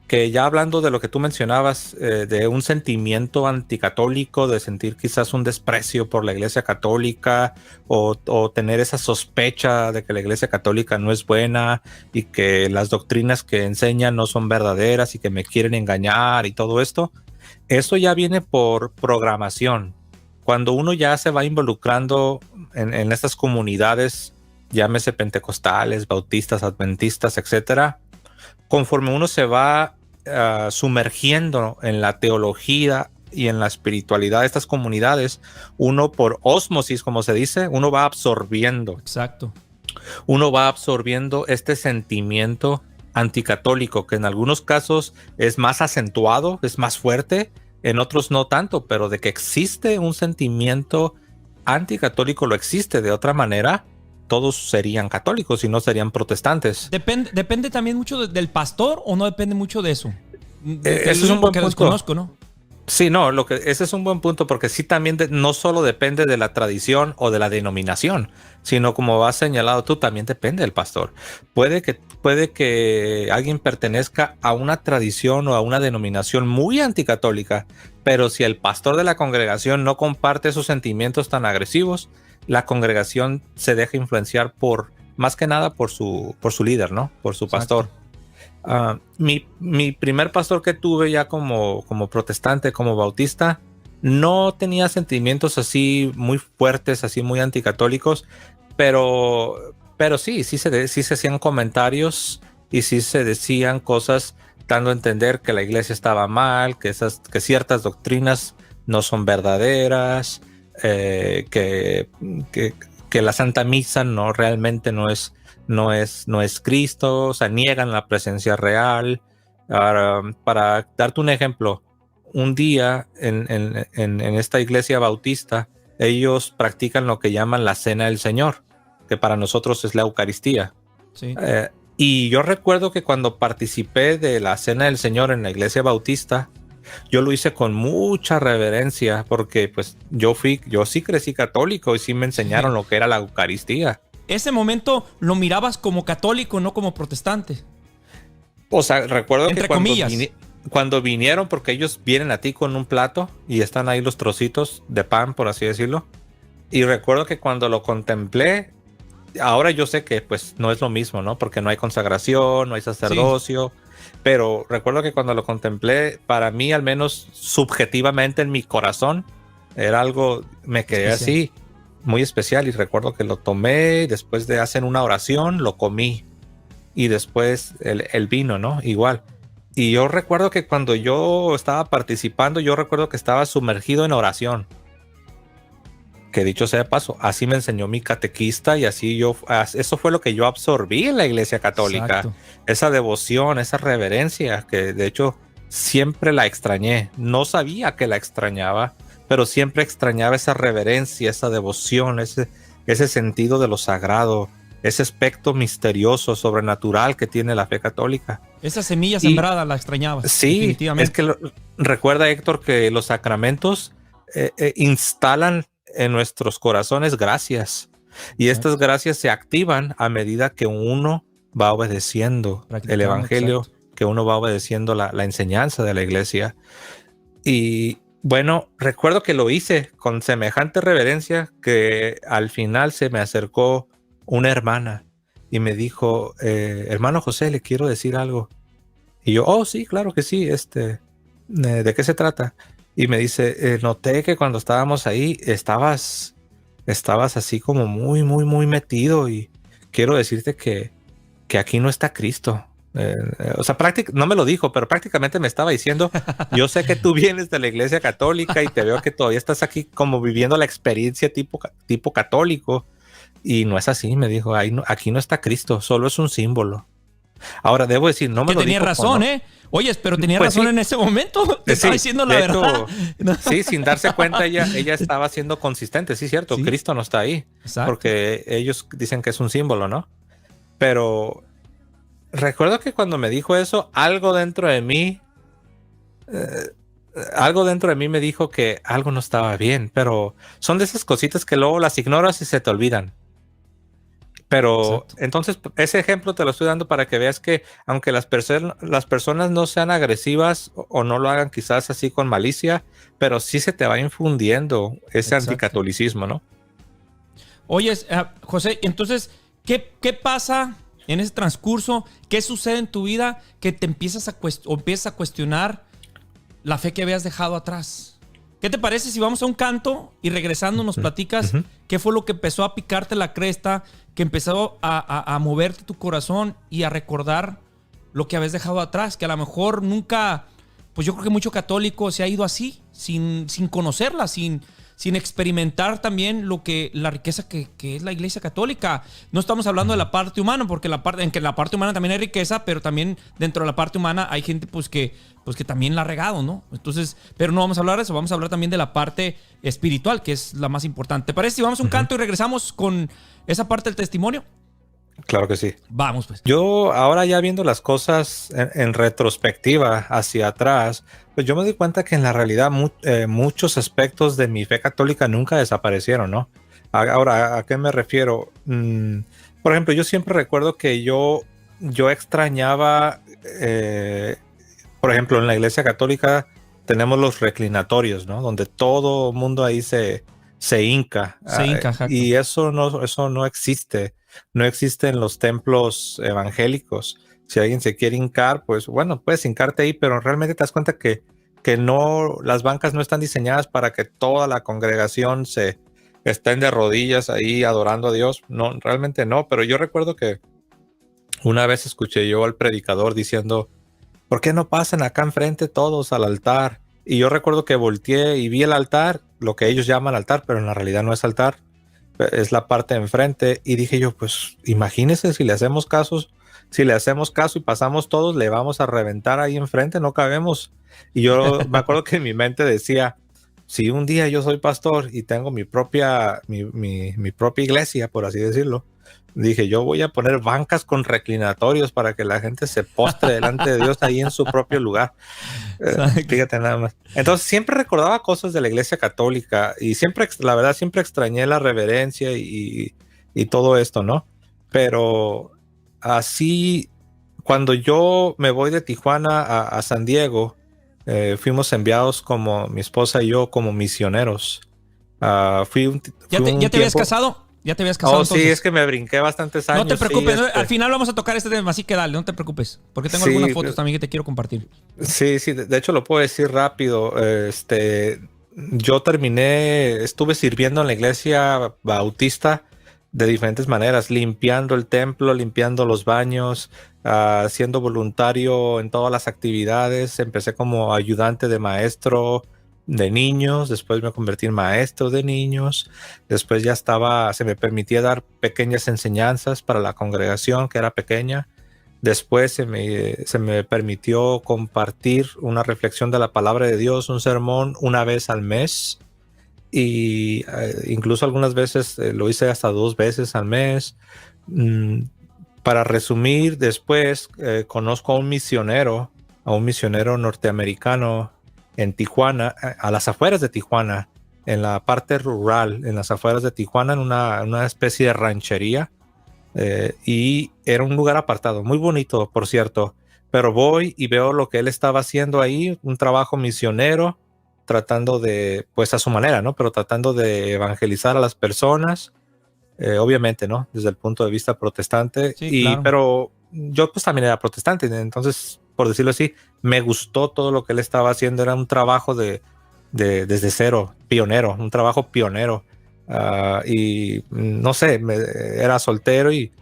que ya hablando de lo que tú mencionabas, de un sentimiento anticatólico, de sentir quizás un desprecio por la iglesia católica o tener esa sospecha de que la iglesia católica no es buena y que las doctrinas que enseñan no son verdaderas y que me quieren engañar y todo esto, eso ya viene por programación. Cuando uno ya se va involucrando en estas comunidades, llámese pentecostales, bautistas, adventistas, etcétera, conforme uno se va sumergiendo en la teología y en la espiritualidad de estas comunidades, uno por ósmosis, como se dice, uno va absorbiendo. Exacto. Uno va absorbiendo este sentimiento anticatólico, que en algunos casos es más acentuado, es más fuerte, en otros no tanto, pero de que existe un sentimiento anticatólico, lo existe. De otra manera, todos serían católicos y no serían protestantes. Depende también mucho del pastor, o no depende mucho de eso. Ese es un buen punto. Desconozco, ¿no? Sí, no, ese es un buen punto, porque sí también no solo depende de la tradición o de la denominación, sino, como has señalado tú, también depende del pastor. Puede que alguien pertenezca a una tradición o a una denominación muy anticatólica, pero si el pastor de la congregación no comparte esos sentimientos tan agresivos, la congregación se deja influenciar más que nada por su líder, ¿no? Por su pastor. Mi primer pastor que tuve ya como protestante, como bautista, no tenía sentimientos así muy fuertes, así muy anticatólicos, pero sí se hacían comentarios y sí se decían cosas dando a entender que la iglesia estaba mal, que ciertas doctrinas no son verdaderas, que la Santa Misa realmente no es Cristo, o sea, niegan la presencia real. Ahora, para darte un ejemplo, un día en esta iglesia bautista, ellos practican lo que llaman la Cena del Señor, que para nosotros es la Eucaristía. Sí. Y yo recuerdo que cuando participé de la Cena del Señor en la iglesia bautista, yo lo hice con mucha reverencia, porque pues yo sí crecí católico y sí me enseñaron lo que era la Eucaristía. Ese momento lo mirabas como católico, no como protestante. O sea, recuerdo Entre que comillas. cuando vinieron, porque ellos vienen a ti con un plato y están ahí los trocitos de pan, por así decirlo. Y recuerdo que cuando lo contemplé, ahora yo sé que pues no es lo mismo, ¿no? Porque no hay consagración, no hay sacerdocio. Sí. Pero recuerdo que cuando lo contemplé, para mí, al menos subjetivamente en mi corazón, era algo, me quedé así, muy especial. Y recuerdo que lo tomé, después de hacer una oración, lo comí. Y después el vino, ¿no? Igual. Y yo recuerdo que cuando yo estaba participando, yo recuerdo que estaba sumergido en oración. Que dicho sea de paso, así me enseñó mi catequista y eso fue lo que yo absorbí en la iglesia católica. Exacto. Esa devoción, esa reverencia, que de hecho siempre la extrañé. No sabía que la extrañaba, pero siempre extrañaba esa reverencia, esa devoción, ese sentido de lo sagrado, ese aspecto misterioso, sobrenatural que tiene la fe católica. Esa semilla sembrada la extrañabas. Sí, definitivamente. Es que recuerda, Héctor, que los sacramentos instalan en nuestros corazones gracias, y estas gracias se activan a medida que uno va obedeciendo el evangelio, exacto, que uno va obedeciendo la enseñanza de la iglesia. Y bueno, recuerdo que lo hice con semejante reverencia que al final se me acercó una hermana y me dijo, hermano José, le quiero decir algo. Y yo, oh sí, claro que sí, ¿de qué se trata? Y me dice, noté que cuando estábamos ahí estabas así como muy, muy, muy metido, y quiero decirte que aquí no está Cristo. O sea, no me lo dijo, pero prácticamente me estaba diciendo, yo sé que tú vienes de la iglesia católica y te veo que todavía estás aquí como viviendo la experiencia tipo católico, y no es así, me dijo, aquí no está Cristo, solo es un símbolo. Ahora, debo decir, no me lo dijo. Tenía razón, ¿no? Oye, pero tenía razón, sí, en ese momento. Te estaba diciendo la verdad. Sí, sin darse cuenta, ella estaba siendo consistente. Sí, cierto, sí. Cristo no está ahí. Exacto. Porque ellos dicen que es un símbolo, ¿no? Pero recuerdo que cuando me dijo eso, algo dentro de mí me dijo que algo no estaba bien. Pero son de esas cositas que luego las ignoras y se te olvidan. Pero exacto. Entonces ese ejemplo te lo estoy dando para que veas que aunque las personas no sean agresivas o no lo hagan quizás así con malicia, pero sí se te va infundiendo ese exacto. Anticatolicismo, ¿no? Oye, José, entonces, ¿qué pasa en ese transcurso? ¿Qué sucede en tu vida que te empiezas a cuestionar la fe que habías dejado atrás? ¿Qué te parece si vamos a un canto y regresando nos platicas qué fue lo que empezó a picarte la cresta, que empezó a moverte tu corazón y a recordar lo que habías dejado atrás? Que a lo mejor nunca, pues yo creo que mucho católico se ha ido así, sin conocerla, sin experimentar también la riqueza que es la Iglesia Católica. No estamos hablando de la parte humana, porque en la parte humana también hay riqueza, pero también dentro de la parte humana hay gente pues que también la ha regado, ¿no? Entonces, pero no vamos a hablar de eso, vamos a hablar también de la parte espiritual, que es la más importante. ¿Te parece si vamos a un canto y regresamos con esa parte del testimonio? Claro que sí. Vamos, pues. Yo ahora ya viendo las cosas en retrospectiva hacia atrás, pues yo me di cuenta que en la realidad muchos aspectos de mi fe católica nunca desaparecieron, ¿no? Ahora, ¿a qué me refiero? Por ejemplo, yo siempre recuerdo que yo extrañaba, por ejemplo, en la Iglesia Católica tenemos los reclinatorios, ¿no? Donde todo mundo ahí se hinca. Y eso no existe. No existe en los templos evangélicos. Si alguien se quiere hincar, pues bueno, puedes hincarte ahí, pero realmente te das cuenta que no, las bancas no están diseñadas para que toda la congregación se estén de rodillas ahí adorando a Dios. No, realmente no. Pero yo recuerdo que una vez escuché yo al predicador diciendo, ¿por qué no pasan acá enfrente todos al altar? Y yo recuerdo que volteé y vi el altar, lo que ellos llaman altar, pero en la realidad no es altar. Es la parte de enfrente, y dije yo, pues imagínense si le hacemos caso y pasamos todos, le vamos a reventar ahí enfrente, no cabemos. Y yo me acuerdo que en mi mente decía, si un día yo soy pastor y tengo mi propia iglesia, por así decirlo, dije, yo voy a poner bancas con reclinatorios para que la gente se postre delante de Dios ahí en su propio lugar. Fíjate nada más. Entonces siempre recordaba cosas de la Iglesia Católica y siempre, la verdad, siempre extrañé la reverencia y todo esto, ¿no? Pero así, cuando yo me voy de Tijuana a San Diego, fuimos enviados como mi esposa y yo como misioneros. ¿Ya te habías casado? ¿Ya te habías casado? Entonces? Sí, es que me brinqué bastantes años. No te preocupes, sí, al final vamos a tocar este tema, así que dale, no te preocupes, porque tengo algunas fotos también que te quiero compartir. Sí, de hecho lo puedo decir rápido. Yo estuve sirviendo en la iglesia bautista de diferentes maneras, limpiando el templo, limpiando los baños, siendo voluntario en todas las actividades. Empecé como ayudante de maestro de niños, después me convertí en maestro de niños, después ya se me permitía dar pequeñas enseñanzas para la congregación que era pequeña, después se me permitió compartir una reflexión de la palabra de Dios, un sermón una vez al mes, y incluso algunas veces lo hice hasta 2 veces al mes. Para resumir, después conozco a un misionero norteamericano en Tijuana, a las afueras de Tijuana, en la parte rural, en las afueras de Tijuana, en una especie de ranchería, y era un lugar apartado, muy bonito, por cierto, pero voy y veo lo que él estaba haciendo ahí, un trabajo misionero, tratando de, pues a su manera, ¿no? Pero tratando de evangelizar a las personas, obviamente, ¿no? Desde el punto de vista protestante, sí, claro. Pero yo pues también era protestante, entonces, por decirlo así, me gustó todo lo que él estaba haciendo. Era un trabajo desde cero, pionero, un trabajo pionero. Y no sé, era soltero y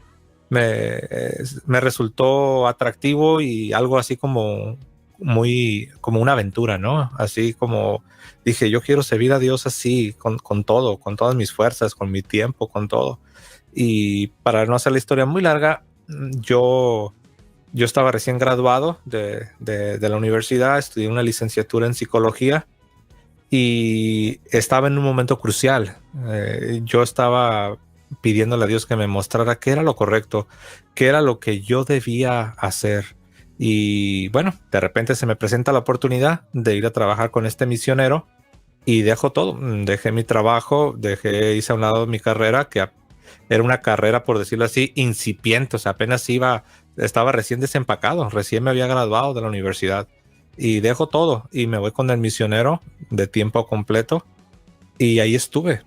me resultó atractivo y algo así como una aventura, ¿no? Así como dije, yo quiero servir a Dios así, con todo, con todas mis fuerzas, con mi tiempo, con todo. Y para no hacer la historia muy larga, yo estaba recién graduado de la universidad, estudié una licenciatura en psicología y estaba en un momento crucial. Yo estaba pidiéndole a Dios que me mostrara qué era lo correcto, qué era lo que yo debía hacer. Y bueno, de repente se me presenta la oportunidad de ir a trabajar con este misionero y dejo todo. Dejé mi trabajo, hice a un lado mi carrera, que era una carrera, por decirlo así, incipiente. O sea, apenas estaba recién desempacado, recién me había graduado de la universidad. Y dejo todo y me voy con el misionero de tiempo completo. Y ahí estuve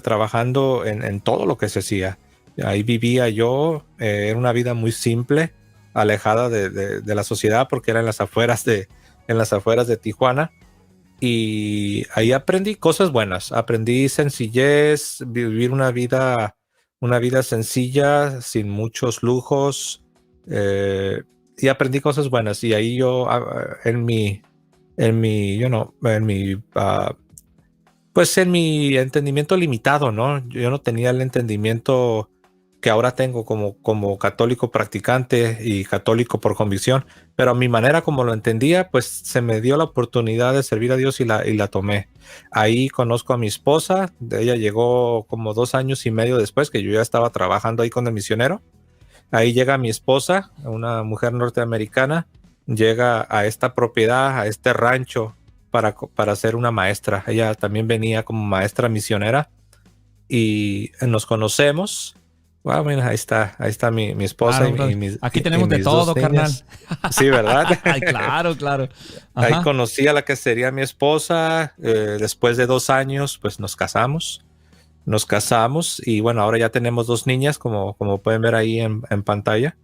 trabajando en todo lo que se hacía. Ahí vivía yo, era una vida muy simple, alejada de la sociedad, porque era en las afueras de Tijuana. Y ahí aprendí cosas buenas, aprendí sencillez, vivir una vida sencilla, sin muchos lujos, y aprendí cosas buenas. Y ahí yo, en mi en mi, en mi, pues en mi entendimiento limitado, ¿no? Yo no tenía el entendimiento que ahora tengo como católico practicante y católico por convicción, pero a mi manera como lo entendía, pues se me dio la oportunidad de servir a Dios y la tomé. Ahí conozco a mi esposa, ella llegó como 2 años y medio después que yo ya estaba trabajando ahí con el misionero. Ahí llega mi esposa, una mujer norteamericana, llega a esta propiedad, a este rancho para ser una maestra. Ella también venía como maestra misionera y nos conocemos. Wow, mira, ahí está mi esposa Claro, brother. Aquí tenemos de mis todo, dos niñas. carnal. Sí, ¿verdad? Ay, claro, claro. Ahí Ajá. conocí a la que sería mi esposa. Después de 2 años, pues nos casamos. Nos casamos y bueno, ahora ya tenemos 2 niñas, como pueden ver ahí en pantalla.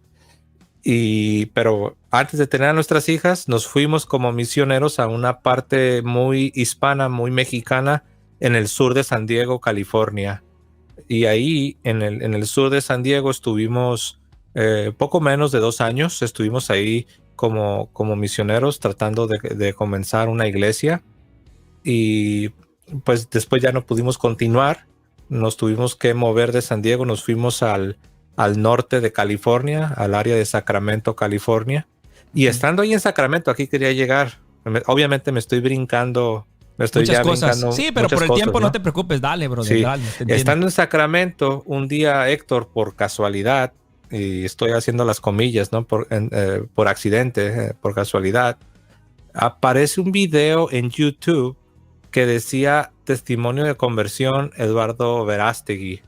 Pero antes de tener a nuestras hijas, nos fuimos como misioneros a una parte muy hispana, muy mexicana, en el sur de San Diego, California. Y ahí en el sur de San Diego estuvimos poco menos de 2 años. Estuvimos ahí como misioneros tratando de comenzar una iglesia. Y pues después ya no pudimos continuar. Nos tuvimos que mover de San Diego, nos fuimos al norte de California, al área de Sacramento, California. Y estando ahí en Sacramento, aquí quería llegar. Obviamente me estoy brincando, me estoy Muchas ya cosas. brincando Sí, pero muchas por el cosas, tiempo no ¿no? te preocupes. Dale, brother, Sí, dale. Te entiendo. estando en Sacramento, un día Héctor, por casualidad, y estoy haciendo las comillas, ¿no? Por accidente, por casualidad, aparece un video en YouTube que decía testimonio de conversión Eduardo Verástegui.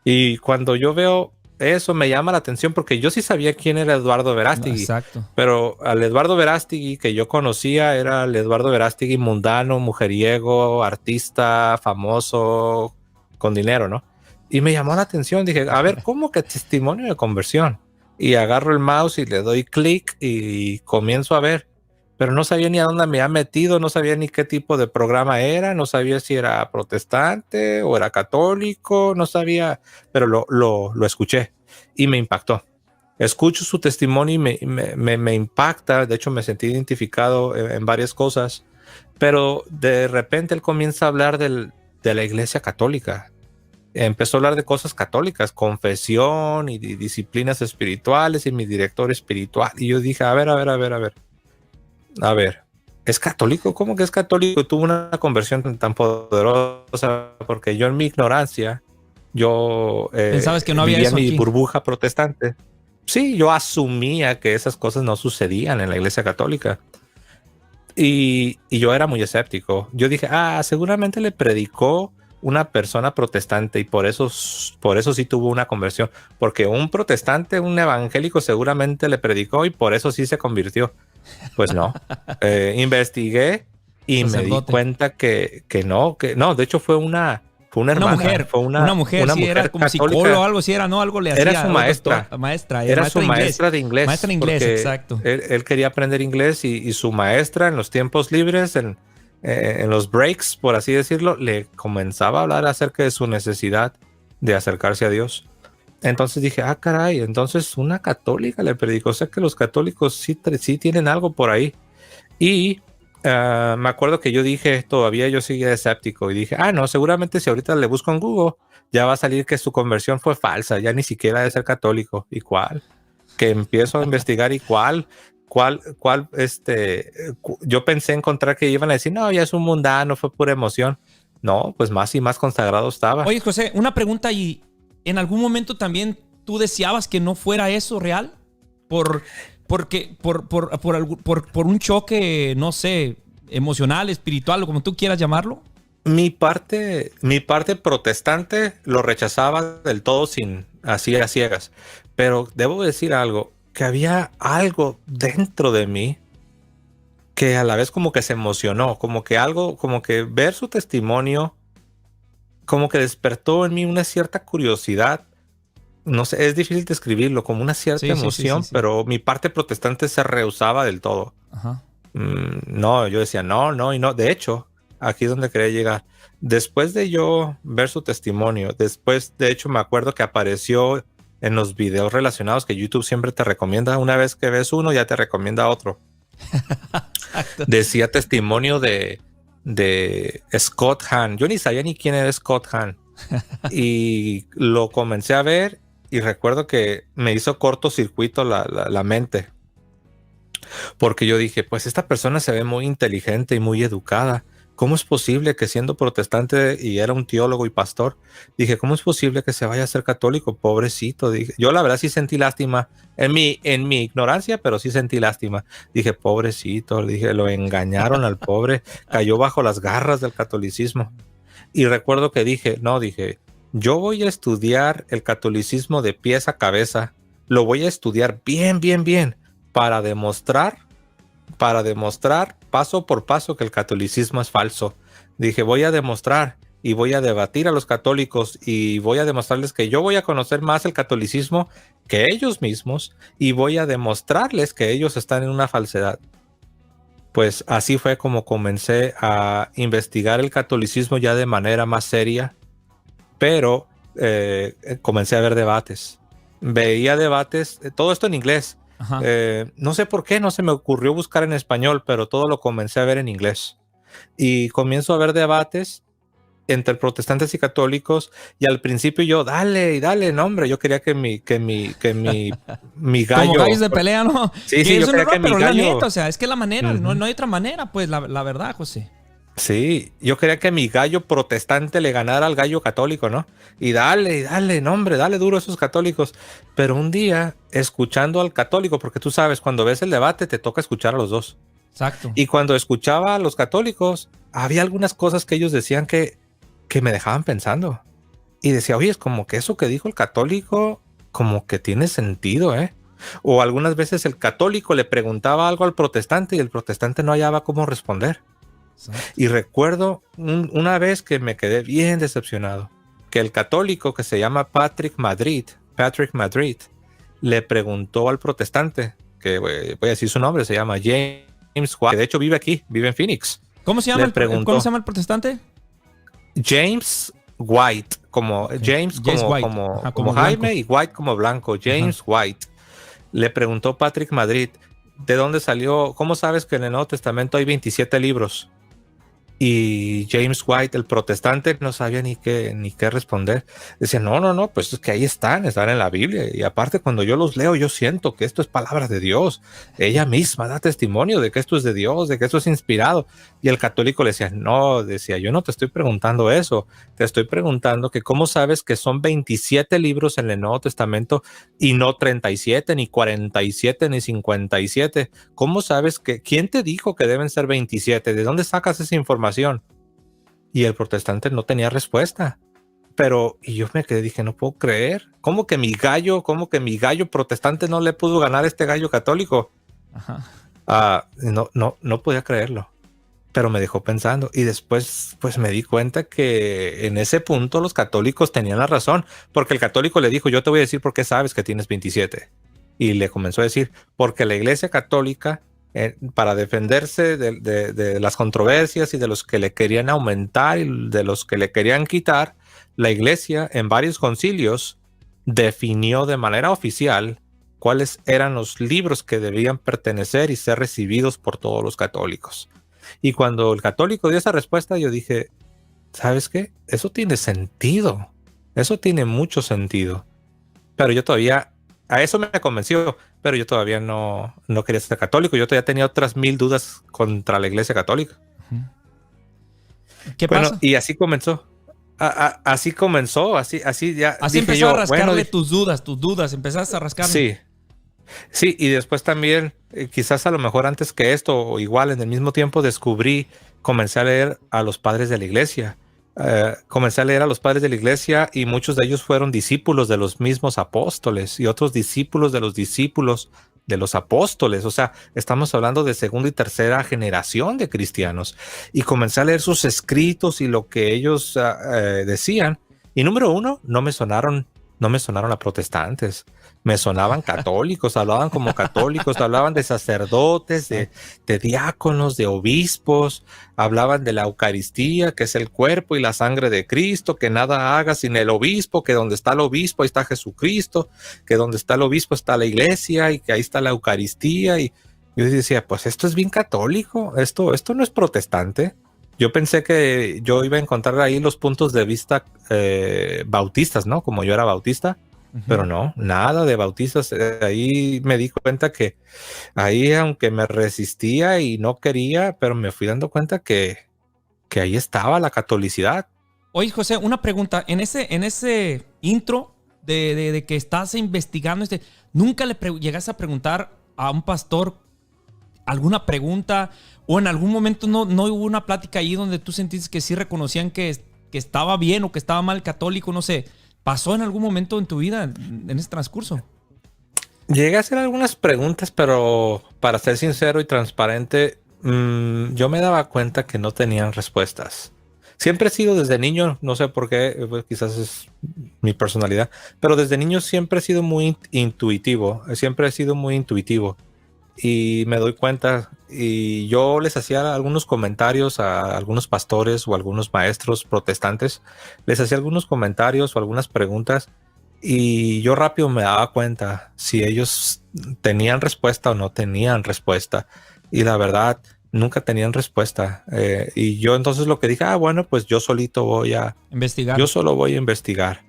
Y cuando yo veo eso me llama la atención porque yo sí sabía quién era Eduardo Verástegui, Exacto. pero al Eduardo Verástegui que yo conocía era el Eduardo Verástegui mundano, mujeriego, artista, famoso, con dinero, ¿no? Y me llamó la atención, dije, a ver, ¿cómo que testimonio de conversión? Y agarro el mouse y le doy clic y comienzo a ver, pero no sabía ni a dónde me había metido, no sabía ni qué tipo de programa era, no sabía si era protestante o era católico, no sabía, pero lo escuché y me impactó. Escucho su testimonio y me impacta, de hecho me sentí identificado en varias cosas, pero de repente él comienza a hablar de la iglesia católica. Empezó a hablar de cosas católicas, confesión y disciplinas espirituales y mi director espiritual. Y yo dije, a ver, ¿es católico? ¿Cómo que es católico? Tuvo una conversión tan poderosa porque yo en mi ignorancia, yo Pensabas que no había vivía eso mi aquí. burbuja protestante. Sí, yo asumía que esas cosas no sucedían en la iglesia católica. Y yo era muy escéptico. Yo dije, seguramente le predicó una persona protestante y por eso sí tuvo una conversión. Porque un protestante, un evangélico seguramente le predicó y por eso sí se convirtió. Pues no. Investigué y me di Sacerdote. cuenta que no, de hecho fue una hermana, fue Una mujer, una sí, era mujer como psicólogo o católica. algo, sí, era, ¿no? Algo le hacía. Era su maestra. Maestra, Era maestra su maestra de inglés. Maestra de inglés, porque exacto. él quería aprender inglés y su maestra en los tiempos libres, en los breaks, por así decirlo, le comenzaba a hablar acerca de su necesidad de acercarse a Dios. Entonces dije, caray, entonces una católica le predicó. O sea que los católicos sí tienen algo por ahí. Y me acuerdo que yo dije, todavía yo seguía escéptico y dije, no, seguramente si ahorita le busco en Google, ya va a salir que su conversión fue falsa, ya ni siquiera de ser católico. ¿Y cuál? Que empiezo a investigar y cuál, yo pensé encontrar que iban a decir, no, ya es un mundano, fue pura emoción. No, pues más y más consagrado estaba. Oye, José, una pregunta, ¿y en algún momento también tú deseabas que no fuera eso real? Por un choque, no sé, emocional, espiritual, o como tú quieras llamarlo. Mi parte protestante lo rechazaba del todo así a ciegas. Pero debo decir algo, que había algo dentro de mí que a la vez como que se emocionó, como que ver su testimonio, como que despertó en mí una cierta curiosidad. No sé, es difícil describirlo, como una cierta emoción, sí. pero mi parte protestante se rehusaba del todo. Ajá. No, yo decía no y no. De hecho, aquí es donde quería llegar. Después de yo ver su testimonio, después, de hecho, me acuerdo que apareció en los videos relacionados que YouTube siempre te recomienda. Una vez que ves uno, ya te recomienda otro. Decía testimonio de Scott Hahn. Yo ni sabía ni quién era Scott Hahn. Y lo comencé a ver y recuerdo que me hizo cortocircuito la mente. Porque yo dije, pues esta persona se ve muy inteligente y muy educada. ¿Cómo es posible que siendo protestante y era un teólogo y pastor, dije, ¿cómo es posible que se vaya a ser católico? Pobrecito, dije. Yo la verdad sí sentí lástima en mi ignorancia, pero sí sentí lástima. Dije, pobrecito, dije, lo engañaron al pobre, cayó bajo las garras del catolicismo. Y recuerdo que dije, yo voy a estudiar el catolicismo de pies a cabeza, lo voy a estudiar bien, para demostrar paso por paso que el catolicismo es falso. Dije, voy a demostrar y voy a debatir a los católicos y voy a demostrarles que yo voy a conocer más el catolicismo que ellos mismos y voy a demostrarles que ellos están en una falsedad. Pues así fue como comencé a investigar el catolicismo ya de manera más seria, pero comencé a ver debates. Veía debates, todo esto en inglés. No sé por qué, no se me ocurrió buscar en español, pero todo lo comencé a ver en inglés. Y comienzo a ver debates entre protestantes y católicos, y al principio yo, dale, no hombre, yo quería que mi gallo... Como gallos de pelea, ¿no? Sí, yo quería que mi gallo... La neta, o sea, es que la manera, no hay otra manera, pues, la verdad, José. Sí, yo quería que mi gallo protestante le ganara al gallo católico, ¿no? Y dale, no hombre, dale duro a esos católicos. Pero un día, escuchando al católico, porque tú sabes, cuando ves el debate te toca escuchar a los dos. Exacto. Y cuando escuchaba a los católicos, había algunas cosas que ellos decían que me dejaban pensando. Y decía, oye, es como que eso que dijo el católico, como que tiene sentido, ¿eh? O algunas veces el católico le preguntaba algo al protestante y el protestante no hallaba cómo responder. Exacto. Y recuerdo una vez que me quedé bien decepcionado, que el católico que se llama Patrick Madrid, le preguntó al protestante, que voy a decir su nombre, se llama James White, que de hecho vive en Phoenix. ¿Cómo se llama el protestante? James White, como okay. James como Jaime y White como blanco, James White. Le preguntó Patrick Madrid, ¿de dónde salió? ¿Cómo sabes que en el Nuevo Testamento hay 27 libros? Y James White, el protestante, no sabía ni qué responder. Decía, no, pues es que ahí están en la Biblia. Y aparte, cuando yo los leo, yo siento que esto es palabra de Dios. Ella misma da testimonio de que esto es de Dios, de que esto es inspirado. Y el católico le decía, yo no te estoy preguntando eso. Te estoy preguntando que cómo sabes que son 27 libros en el Nuevo Testamento y no 37, ni 47, ni 57. ¿Cómo sabes que, quién te dijo que deben ser 27? ¿De dónde sacas esa información? Y el protestante no tenía respuesta. Y yo me quedé, dije, no puedo creer. ¿Cómo que mi gallo protestante no le pudo ganar a este gallo católico? No podía creerlo. Pero me dejó pensando. Y después, pues me di cuenta que en ese punto los católicos tenían la razón. Porque el católico le dijo, yo te voy a decir por qué sabes que tienes 27. Y le comenzó a decir, porque la iglesia católica, para defenderse de las controversias y de los que le querían aumentar y de los que le querían quitar, la iglesia en varios concilios definió de manera oficial cuáles eran los libros que debían pertenecer y ser recibidos por todos los católicos. Y cuando el católico dio esa respuesta, yo dije, ¿sabes qué? Eso tiene sentido. Eso tiene mucho sentido. Pero yo todavía, a eso me convenció, pero yo todavía no quería ser católico. Yo todavía tenía otras 1000 dudas contra la iglesia católica. ¿Qué pasa? Y así comenzó. Así comenzó, así ya. Así empezó a rascarle tus dudas, empezaste a rascarle. Sí, y después también, quizás a lo mejor antes que esto, o igual en el mismo tiempo comencé a leer a los padres de la iglesia. Y muchos de ellos fueron discípulos de los mismos apóstoles y otros discípulos de los discípulos de los apóstoles. O sea, estamos hablando de segunda y tercera generación de cristianos. Y comencé a leer sus escritos y lo que ellos decían. Y número uno, no me sonaron a protestantes. Me sonaban católicos, hablaban como católicos, hablaban de sacerdotes, de diáconos, de obispos, hablaban de la Eucaristía, que es el cuerpo y la sangre de Cristo, que nada haga sin el obispo, que donde está el obispo ahí está Jesucristo, que donde está el obispo está la iglesia y que ahí está la Eucaristía. Y Yo decía, pues esto es bien católico, esto no es protestante. Yo pensé que yo iba a encontrar ahí los puntos de vista bautistas, ¿no? Como yo era bautista, pero no, nada de bautistas. Ahí me di cuenta que ahí, aunque me resistía y no quería, pero me fui dando cuenta que ahí estaba la catolicidad. Oye, José, una pregunta. En ese intro de que estás investigando, ¿nunca le llegaste a preguntar a un pastor alguna pregunta? ¿O en algún momento no hubo una plática ahí donde tú sentiste que sí reconocían que estaba bien o que estaba mal católico? No sé. ¿Pasó en algún momento en tu vida, en ese transcurso? Llegué a hacer algunas preguntas, pero para ser sincero y transparente, yo me daba cuenta que no tenían respuestas. Siempre he sido desde niño, no sé por qué, pues quizás es mi personalidad, pero desde niño siempre he sido muy intuitivo, y me doy cuenta, y yo les hacía algunos comentarios a algunos pastores o algunos maestros protestantes, les hacía algunos comentarios o algunas preguntas, y yo rápido me daba cuenta si ellos tenían respuesta o no tenían respuesta, y la verdad nunca tenían respuesta. Y yo entonces lo que dije, bueno, pues yo solito Investigar. yo solo voy a investigar.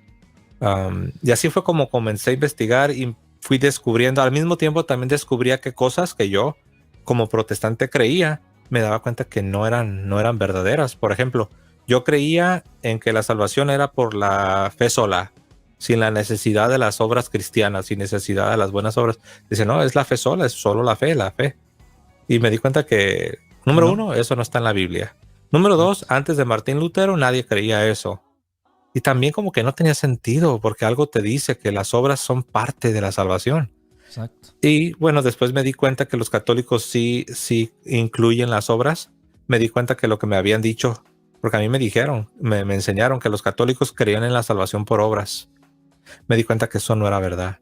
Y así fue como comencé a investigar y fui descubriendo, al mismo tiempo también descubría que cosas que yo como protestante creía, me daba cuenta que no eran verdaderas. Por ejemplo, yo creía en que la salvación era por la fe sola, sin la necesidad de las obras cristianas, sin necesidad de las buenas obras. Dice, no, es la fe sola, es solo la fe. Y me di cuenta que, número uno, eso no está en la Biblia. Número dos, antes de Martín Lutero nadie creía eso. Y también como que no tenía sentido, porque algo te dice que las obras son parte de la salvación. Exacto. Y bueno, después me di cuenta que los católicos sí incluyen las obras. Me di cuenta que lo que me habían dicho, porque a mí me dijeron, me enseñaron que los católicos creían en la salvación por obras. Me di cuenta que eso no era verdad,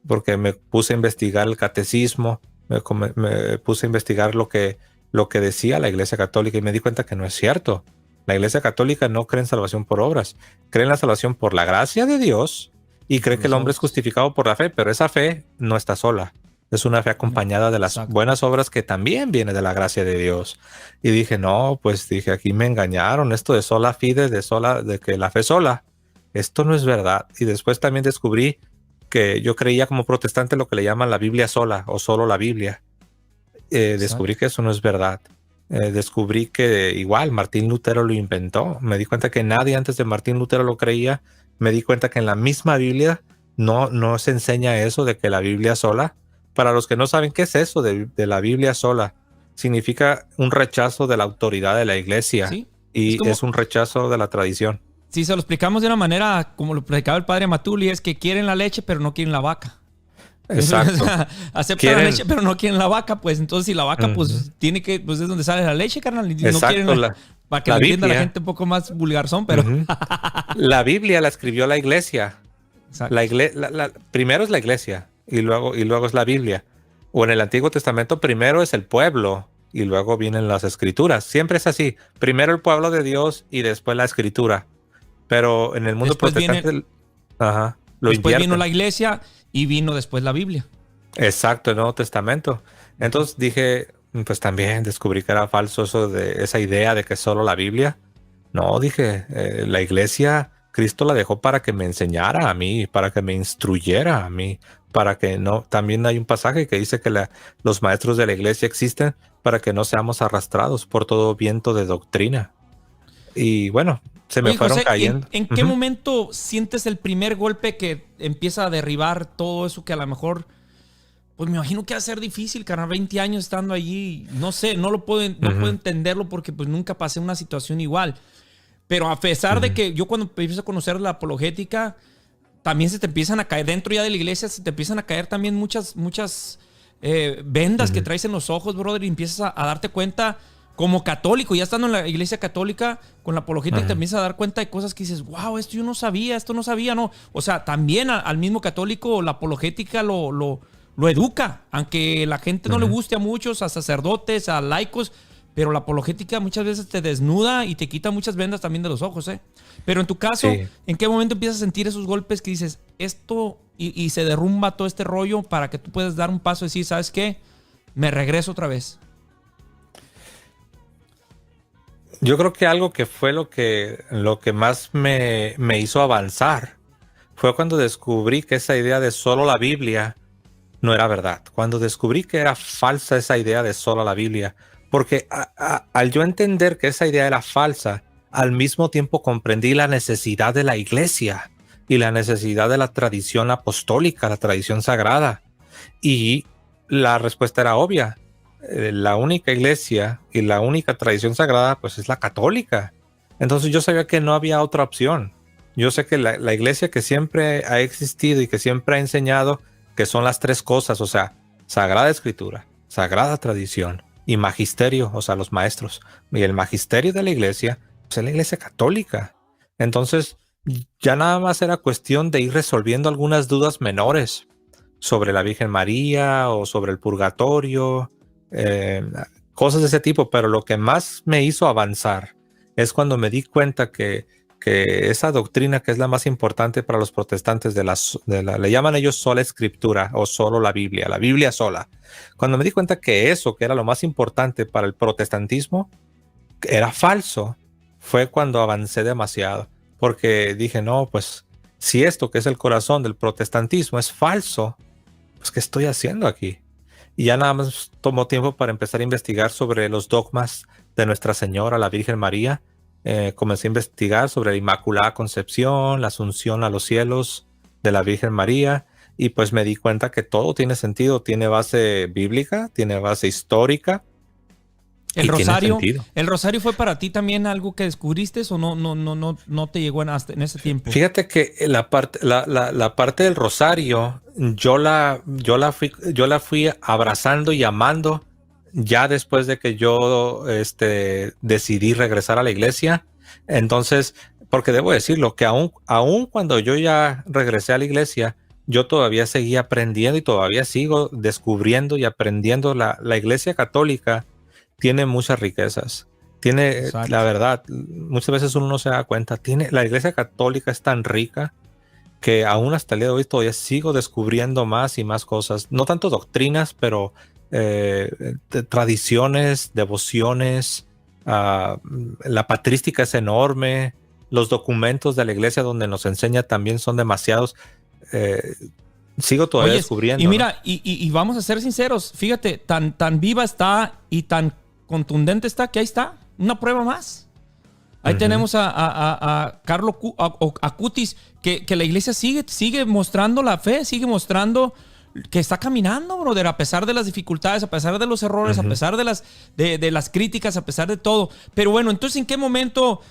porque me puse a investigar el catecismo, me puse a investigar lo que decía la Iglesia Católica y me di cuenta que no es cierto. La Iglesia Católica no cree en salvación por obras, cree en la salvación por la gracia de Dios y cree que el hombre es justificado por la fe, pero esa fe no está sola. Es una fe acompañada de las buenas obras que también viene de la gracia de Dios. Y dije, no, pues dije, aquí me engañaron, esto de sola fide, de que la fe sola, esto no es verdad. Y después también descubrí que yo creía como protestante lo que le llaman la Biblia sola o solo la Biblia. Descubrí que eso no es verdad. Descubrí que igual Martín Lutero lo inventó. Me di cuenta que nadie antes de Martín Lutero lo creía. Me di cuenta que en la misma Biblia no se enseña eso de que la Biblia sola. Para los que no saben qué es eso de la Biblia sola, significa un rechazo de la autoridad de la iglesia. ¿Sí? Y es un rechazo de la tradición. Si se lo explicamos de una manera como lo platicaba el padre Matuli, es que quieren la leche pero no quieren la vaca. Exacto. O sea, aceptan la leche pero no quieren la vaca, pues entonces si la vaca pues tiene que, pues es donde sale la leche, carnal. Y no quieren para que la entienda la gente un poco más vulgarzón, pero la Biblia la escribió la iglesia. Primero es la iglesia y luego es la Biblia. O en el Antiguo Testamento primero es el pueblo y luego vienen las escrituras. Siempre es así. Primero el pueblo de Dios y después la escritura. Pero en el mundo protestante después vino la iglesia y vino después la Biblia. Exacto, el Nuevo Testamento. Entonces dije, pues también descubrí que era falso eso de esa idea de que solo la Biblia. No, dije, la iglesia, Cristo la dejó para que me enseñara a mí, para que me instruyera a mí, para que no. También hay un pasaje que dice que los maestros de la iglesia existen para que no seamos arrastrados por todo viento de doctrina. Y bueno, se me fueron cayendo. ¿En qué momento sientes el primer golpe que empieza a derribar todo eso que a lo mejor, pues me imagino que va a ser difícil, carnal, 20 años estando allí? No sé, no puedo entenderlo porque pues nunca pasé una situación igual. Pero a pesar de que yo cuando empiezo a conocer la apologética, también se te empiezan a caer, dentro ya de la iglesia, se te empiezan a caer también muchas vendas que traes en los ojos, brother, y empiezas a darte cuenta. Como católico, ya estando en la iglesia católica, con la apologética te empiezas a dar cuenta de cosas que dices, wow, esto yo no sabía, ¿no? O sea, también al mismo católico la apologética lo educa, aunque la gente no le guste a muchos, a sacerdotes, a laicos, pero la apologética muchas veces te desnuda y te quita muchas vendas también de los ojos, ¿eh? Pero en tu caso, ¿en qué momento empiezas a sentir esos golpes que dices, esto, y se derrumba todo este rollo para que tú puedas dar un paso y decir, ¿sabes qué? me regreso otra vez? Yo creo que algo que fue lo que más me hizo avanzar fue cuando descubrí que esa idea de solo la Biblia no era verdad. Cuando descubrí que era falsa esa idea de solo la Biblia. Porque al yo entender que esa idea era falsa, al mismo tiempo comprendí la necesidad de la iglesia y la necesidad de la tradición apostólica, la tradición sagrada. Y la respuesta era obvia. La única iglesia y la única tradición sagrada pues es la católica. Entonces yo sabía que no había otra opción. Yo sé que la iglesia que siempre ha existido y que siempre ha enseñado que son las tres cosas, o sea, Sagrada Escritura, Sagrada Tradición y Magisterio, o sea, los maestros. Y el magisterio de la iglesia pues es la iglesia católica. Entonces ya nada más era cuestión de ir resolviendo algunas dudas menores sobre la Virgen María o sobre el purgatorio, cosas de ese tipo, pero lo que más me hizo avanzar es cuando me di cuenta que esa doctrina que es la más importante para los protestantes le llaman ellos sola escritura o solo la Biblia sola. Cuando me di cuenta que eso, que era lo más importante para el protestantismo, era falso, fue cuando avancé demasiado, porque dije, no, pues si esto que es el corazón del protestantismo es falso, pues ¿qué estoy haciendo aquí? Y ya nada más tomó tiempo para empezar a investigar sobre los dogmas de Nuestra Señora, la Virgen María. Comencé a investigar sobre la Inmaculada Concepción, la Asunción a los cielos de la Virgen María, y pues me di cuenta que todo tiene sentido, tiene base bíblica, tiene base histórica. ¿El Rosario fue para ti también algo que descubriste o no te llegó en ese tiempo? Fíjate que la parte del Rosario yo la fui abrazando y amando ya después de que yo decidí regresar a la iglesia. Entonces, porque debo decirlo, que aún cuando yo ya regresé a la iglesia, yo todavía seguía aprendiendo y todavía sigo descubriendo y aprendiendo. La iglesia católica tiene muchas riquezas. Exacto. La verdad, muchas veces uno no se da cuenta. La iglesia católica es tan rica que aún hasta el día de hoy todavía sigo descubriendo más y más cosas. No tanto doctrinas, pero tradiciones, devociones. La patrística es enorme. Los documentos de la iglesia donde nos enseña también son demasiados. Sigo todavía descubriendo. Y mira, ¿no? y vamos a ser sinceros. Fíjate, tan viva está y tan contundente está que ahí está. Una prueba más. Ahí tenemos a Carlo Acutis, que la iglesia sigue mostrando la fe, sigue mostrando que está caminando, brother, a pesar de las dificultades, a pesar de los errores, a pesar de las críticas, a pesar de todo. Pero bueno, entonces, ¿en qué momento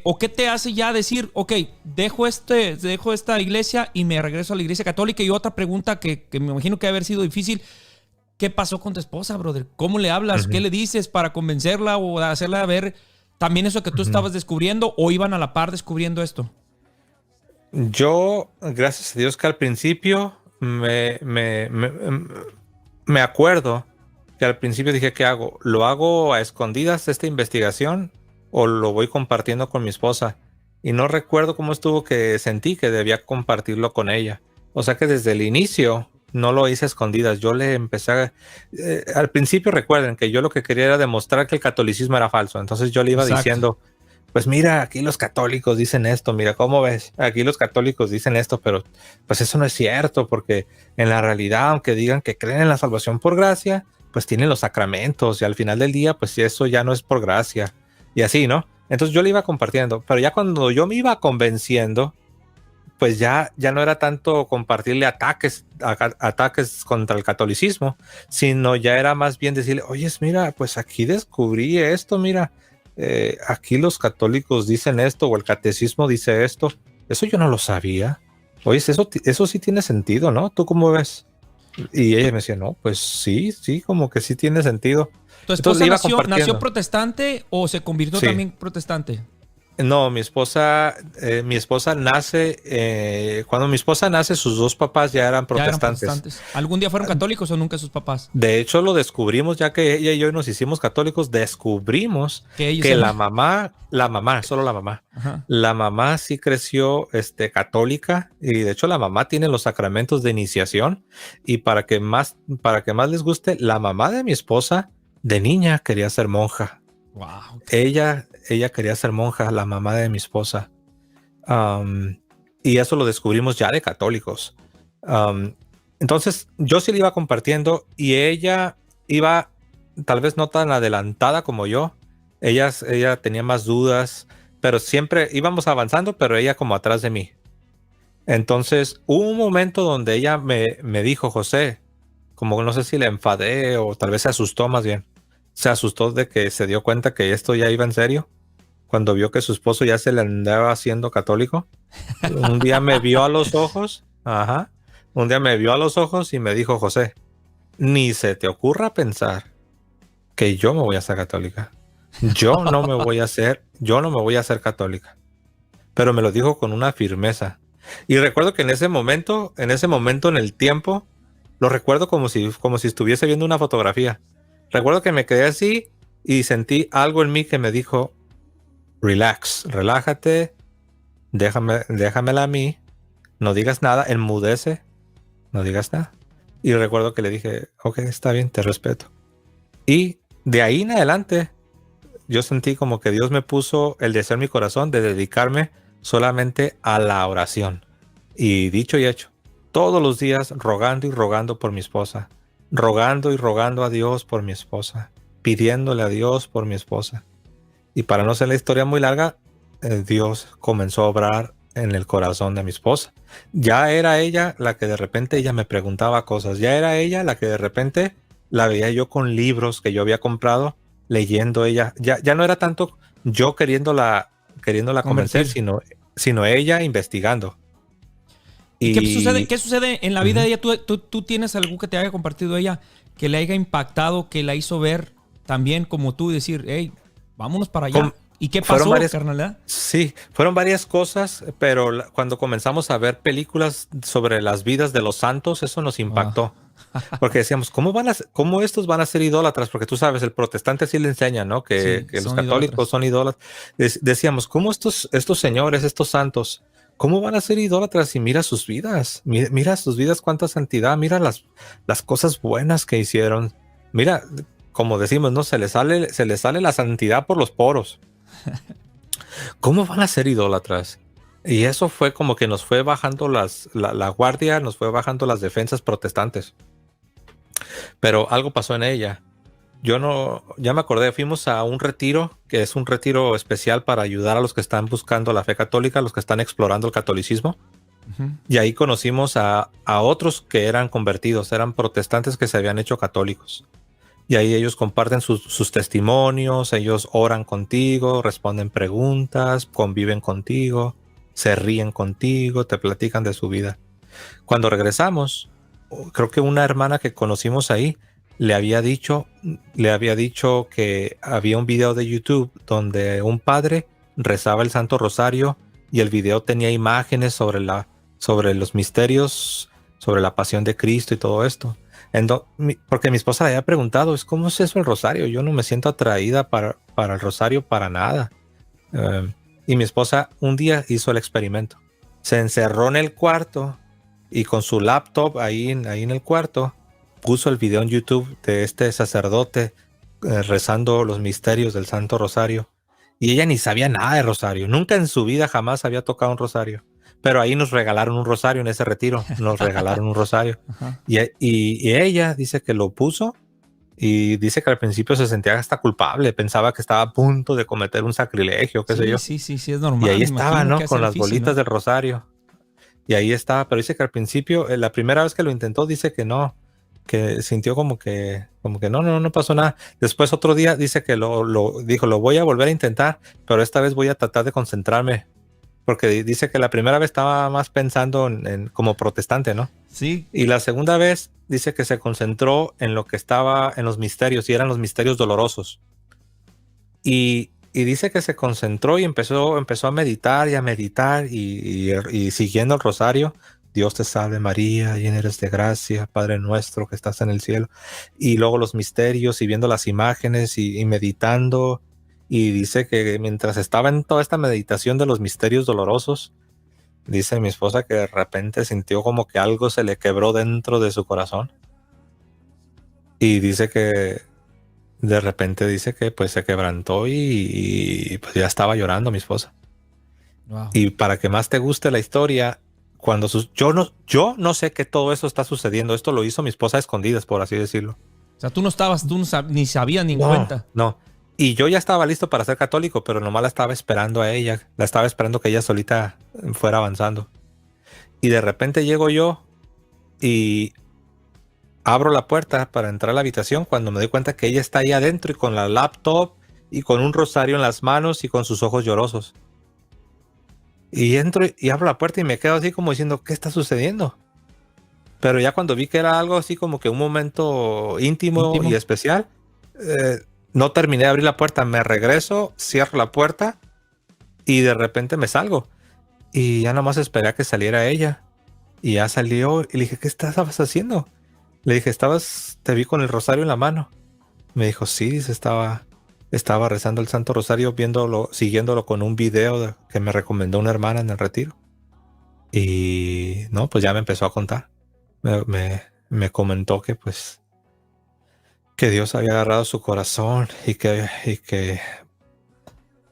o qué te hace ya decir, ok, dejo esta iglesia y me regreso a la iglesia católica? Y otra pregunta que me imagino que debe haber sido difícil. ¿Qué pasó con tu esposa, brother? ¿Cómo le hablas? ¿Qué le dices para convencerla o hacerla ver también eso que tú estabas descubriendo, o iban a la par descubriendo esto? Yo, gracias a Dios, que al principio me acuerdo que al principio dije, ¿qué hago? ¿Lo hago a escondidas esta investigación o lo voy compartiendo con mi esposa? Y no recuerdo cómo estuvo que sentí que debía compartirlo con ella. O sea que desde el inicio no lo hice a escondidas. Yo le empecé al principio, recuerden que yo lo que quería era demostrar que el catolicismo era falso. Entonces yo le iba diciendo, pues mira, aquí los católicos dicen esto, mira, ¿cómo ves? Aquí los católicos dicen esto, pero pues eso no es cierto, porque en la realidad, aunque digan que creen en la salvación por gracia, pues tienen los sacramentos y al final del día, pues eso ya no es por gracia. Y así, ¿no? Entonces yo le iba compartiendo, pero ya cuando yo me iba convenciendo, pues ya no era tanto compartirle ataques contra el catolicismo, sino ya era más bien decirle, oye, mira, pues aquí descubrí esto, mira, aquí los católicos dicen esto o el catecismo dice esto, eso yo no lo sabía. Oye, eso sí tiene sentido, ¿no? ¿Tú cómo ves? Y ella me decía, no, pues sí, como que sí tiene sentido. ¿Tu esposa nació protestante o se convirtió también protestante? No, mi esposa nace, cuando mi esposa nace, sus dos papás ya eran protestantes. ¿Algún día fueron católicos o nunca sus papás? De hecho, lo descubrimos ya que ella y yo nos hicimos católicos, descubrimos que solo la mamá, Ajá. La mamá sí creció católica y de hecho la mamá tiene los sacramentos de iniciación y para que más les guste, la mamá de mi esposa de niña quería ser monja. Wow. Ella quería ser monja, la mamá de mi esposa. Um, y eso lo descubrimos ya de católicos. Entonces yo sí le iba compartiendo y ella iba tal vez no tan adelantada como yo. Ella tenía más dudas, pero siempre íbamos avanzando, pero ella como atrás de mí. Entonces hubo un momento donde ella me dijo, José, como no sé si le enfadé o tal vez se asustó más bien. Se asustó de que se dio cuenta que esto ya iba en serio. Cuando vio que su esposo ya se le andaba haciendo católico. Un día me vio a los ojos. Ajá. Un día me vio a los ojos y me dijo, José, ni se te ocurra pensar que yo me voy a hacer católica. Yo no me voy a hacer católica. Pero me lo dijo con una firmeza. Y recuerdo que en ese momento en el tiempo, lo recuerdo como si estuviese viendo una fotografía. Recuerdo que me quedé así y sentí algo en mí que me dijo, relax, relájate, déjamela a mí, no digas nada, enmudece, no digas nada. Y recuerdo que le dije, ok, está bien, te respeto. Y de ahí en adelante, yo sentí como que Dios me puso el deseo en mi corazón de dedicarme solamente a la oración. Y dicho y hecho, todos los días rogando y rogando por mi esposa, rogando y rogando a Dios por mi esposa, pidiéndole a Dios por mi esposa. Y para no hacer la historia muy larga, Dios comenzó a obrar en el corazón de mi esposa. Ya era ella la que de repente ella me preguntaba cosas. Ya era ella la que de repente la veía yo con libros que yo había comprado, leyendo ella. Ya no era tanto yo queriéndola convencer, sino ella investigando. ¿Y qué sucede en la vida de ella? ¿Tú tienes algo que te haya compartido ella que le haya impactado, que la hizo ver también como tú y decir, hey, vámonos para allá? ¿Y qué pasó, carnalidad? Sí, fueron varias cosas, pero cuando comenzamos a ver películas sobre las vidas de los santos, eso nos impactó. Porque decíamos, ¿cómo estos van a ser idólatras? Porque tú sabes, el protestante sí le enseña, ¿no? Que los católicos son idólatras. Decíamos, ¿cómo estos señores, estos santos, cómo van a ser idólatras? Y mira sus vidas, mira sus vidas, cuánta santidad, mira las cosas buenas que hicieron. Mira, como decimos, ¿no? Se les sale la santidad por los poros. ¿Cómo van a ser idólatras? Y eso fue como que nos fue bajando la guardia, nos fue bajando las defensas protestantes. Pero algo pasó en ella. Ya me acordé, fuimos a un retiro, que es un retiro especial para ayudar a los que están buscando la fe católica, los que están explorando el catolicismo. Uh-huh. Y ahí conocimos a otros que eran convertidos, eran protestantes que se habían hecho católicos. Y ahí ellos comparten sus testimonios, ellos oran contigo, responden preguntas, conviven contigo, se ríen contigo, te platican de su vida. Cuando regresamos, creo que una hermana que conocimos ahí le había dicho que había un video de YouTube donde un padre rezaba el Santo Rosario y el video tenía imágenes sobre los misterios, sobre la pasión de Cristo y todo esto. Porque mi esposa le había preguntado, ¿cómo es eso el rosario? Yo no me siento atraída para el rosario para nada. Y mi esposa un día hizo el experimento. Se encerró en el cuarto y con su laptop ahí en el cuarto puso el video en YouTube de este sacerdote rezando los misterios del Santo Rosario. Y ella ni sabía nada de rosario. Nunca en su vida jamás había tocado un rosario. Pero ahí nos regalaron un rosario en ese retiro. Nos regalaron un rosario. y ella dice que lo puso y dice que al principio se sentía hasta culpable. Pensaba que estaba a punto de cometer un sacrilegio, qué sé yo. Sí, es normal. Y ahí estaba, ¿no? Con las bolitas del rosario. Y ahí estaba. Pero dice que al principio, la primera vez que lo intentó, dice que no. Que sintió como que no pasó nada. Después otro día dice que dijo, lo voy a volver a intentar, pero esta vez voy a tratar de concentrarme. Porque dice que la primera vez estaba más pensando en como protestante, ¿no? Sí. Y la segunda vez dice que se concentró en lo que estaba en los misterios, y eran los misterios dolorosos. Y dice que se concentró y empezó a meditar y siguiendo el rosario. Dios te salve María, llena eres de gracia, Padre nuestro que estás en el cielo. Y luego los misterios y viendo las imágenes y meditando. Y dice que mientras estaba en toda esta meditación de los misterios dolorosos, dice mi esposa que de repente sintió como que algo se le quebró dentro de su corazón. Y dice que de repente dice que pues se quebrantó y pues ya estaba llorando mi esposa. Wow. Y para que más te guste la historia, cuando yo no sé que todo eso está sucediendo. Esto lo hizo mi esposa a escondidas, por así decirlo. O sea, tú no ni sabías ni en cuenta. No. Y yo ya estaba listo para ser católico, pero nomás la estaba esperando a ella. La estaba esperando que ella solita fuera avanzando. Y de repente llego yo y abro la puerta para entrar a la habitación cuando me doy cuenta que ella está ahí adentro y con la laptop y con un rosario en las manos y con sus ojos llorosos. Y entro y abro la puerta y me quedo así como diciendo, ¿qué está sucediendo? Pero ya cuando vi que era algo así como que un momento íntimo y especial, no terminé de abrir la puerta, me regreso, cierro la puerta y de repente me salgo. Y ya nomás esperé a que saliera ella. Y ya salió y le dije, ¿qué estabas haciendo? Le dije, te vi con el rosario en la mano. Me dijo, sí, dice, estaba rezando el Santo Rosario, siguiéndolo con un video que me recomendó una hermana en el retiro. Y no, pues ya me empezó a contar. Me comentó que pues que Dios había agarrado su corazón y que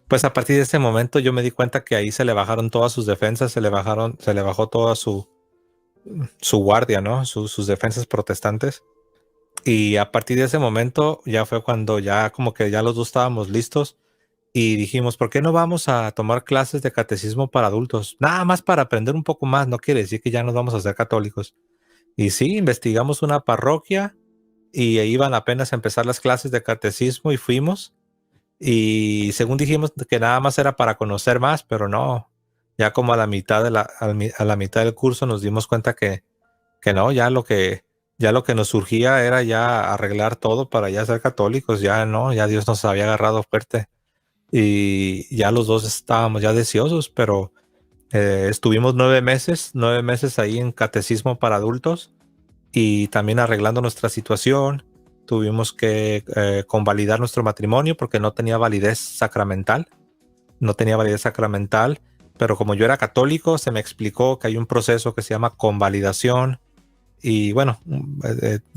pues a partir de ese momento yo me di cuenta que ahí se le bajaron todas sus defensas, se le bajó toda su guardia, ¿no? Sus defensas protestantes. Y a partir de ese momento ya fue cuando ya como que ya los dos estábamos listos y dijimos, ¿por qué no vamos a tomar clases de catecismo para adultos? Nada más para aprender un poco más, no quiere decir que ya nos vamos a hacer católicos. Y sí, investigamos una parroquia y iban apenas a empezar las clases de catecismo y fuimos. Y según dijimos que nada más era para conocer más, pero no. Ya como a la mitad a la mitad del curso nos dimos cuenta que no, ya lo que nos surgía era ya arreglar todo para ya ser católicos. Ya no, ya Dios nos había agarrado fuerte. Y ya los dos estábamos ya deseosos, pero estuvimos 9 meses ahí en catecismo para adultos y también arreglando nuestra situación. Tuvimos que convalidar nuestro matrimonio porque no tenía validez sacramental. Pero como yo era católico, se me explicó que hay un proceso que se llama convalidación. Y bueno,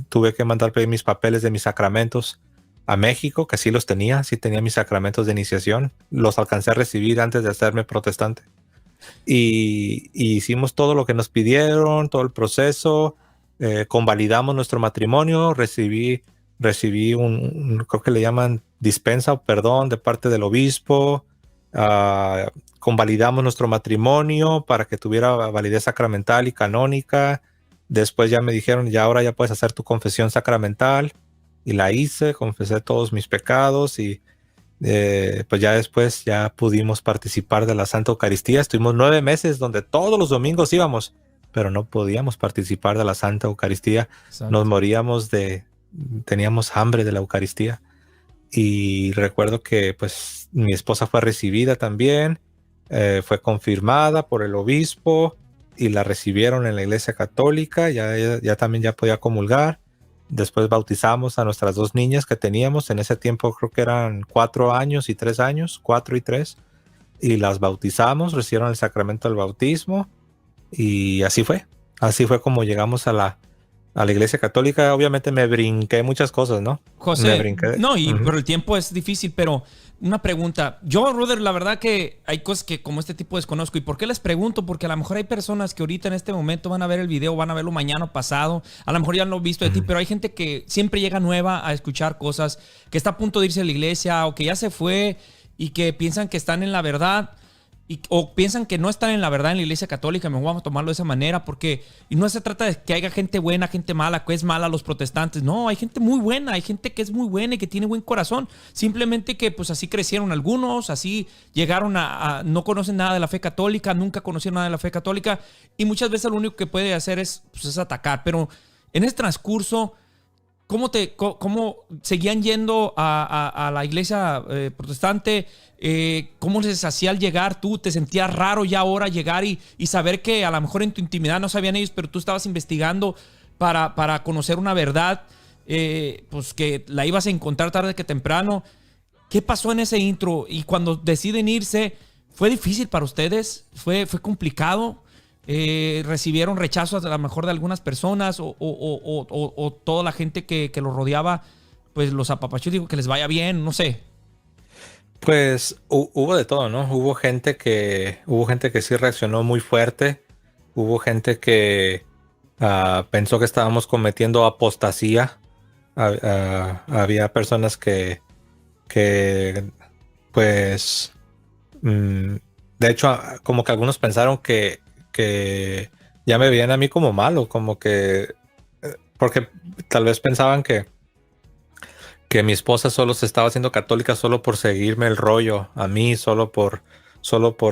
tuve que mandar pedir mis papeles de mis sacramentos a México, que sí tenía mis sacramentos de iniciación. Los alcancé a recibir antes de hacerme protestante. Y hicimos todo lo que nos pidieron, todo el proceso. Convalidamos nuestro matrimonio, recibí creo que le llaman dispensa o perdón de parte del obispo. Convalidamos nuestro matrimonio para que tuviera validez sacramental y canónica. Después ya me dijeron, ya ahora ya puedes hacer tu confesión sacramental. Y la hice, confesé todos mis pecados y pues ya después ya pudimos participar de la Santa Eucaristía. Estuvimos 9 meses donde todos los domingos íbamos, pero no podíamos participar de la Santa Eucaristía. Exacto. Nos moríamos teníamos hambre de la Eucaristía. Y recuerdo que pues mi esposa fue recibida también, fue confirmada por el obispo y la recibieron en la Iglesia Católica. Ya también ya podía comulgar. Después bautizamos a nuestras 2 niñas que teníamos. En ese tiempo creo que eran 4 años y 3 años, 4 y 3. Y las bautizamos, recibieron el sacramento del bautismo. Y así fue. Así fue como llegamos a la Iglesia Católica. Obviamente me brinqué muchas cosas, ¿no? José, no, pero el tiempo es difícil, pero una pregunta. Yo, brother, la verdad que hay cosas que como este tipo desconozco. ¿Y por qué les pregunto? Porque a lo mejor hay personas que ahorita en este momento van a ver el video, van a verlo mañana o pasado. A lo mejor ya lo han visto de ti, pero hay gente que siempre llega nueva a escuchar cosas, que está a punto de irse a la iglesia o que ya se fue y que piensan que están en la verdad. O piensan que no están en la verdad en la Iglesia Católica. Me vamos a tomarlo de esa manera porque y no se trata de que haya gente buena, gente mala, que es mala los protestantes. No, hay gente muy buena, hay gente que es muy buena y que tiene buen corazón. Simplemente que pues así crecieron algunos, así llegaron no conocen nada de la fe católica, nunca conocieron nada de la fe católica y muchas veces lo único que puede hacer es atacar. Pero en ese transcurso, ¿cómo seguían yendo a la iglesia protestante? ¿Cómo les hacía al llegar? ¿Tú te sentías raro ya ahora llegar y saber que a lo mejor en tu intimidad no sabían ellos, pero tú estabas investigando para conocer una verdad, pues que la ibas a encontrar tarde que temprano? ¿Qué pasó en ese intro? Y cuando deciden irse, ¿fue difícil para ustedes? ¿Fue complicado? ¿Recibieron rechazos a lo mejor de algunas personas o toda la gente que los rodeaba, pues los apapachó y dijo que les vaya bien? No sé. Pues hubo de todo, ¿no? Hubo gente que sí reaccionó muy fuerte. Hubo gente que pensó que estábamos cometiendo apostasía. Había personas que pues, de hecho, como que algunos pensaron que ya me veían a mí como malo, como que, porque tal vez pensaban que mi esposa solo se estaba haciendo católica solo por seguirme el rollo a mí, solo por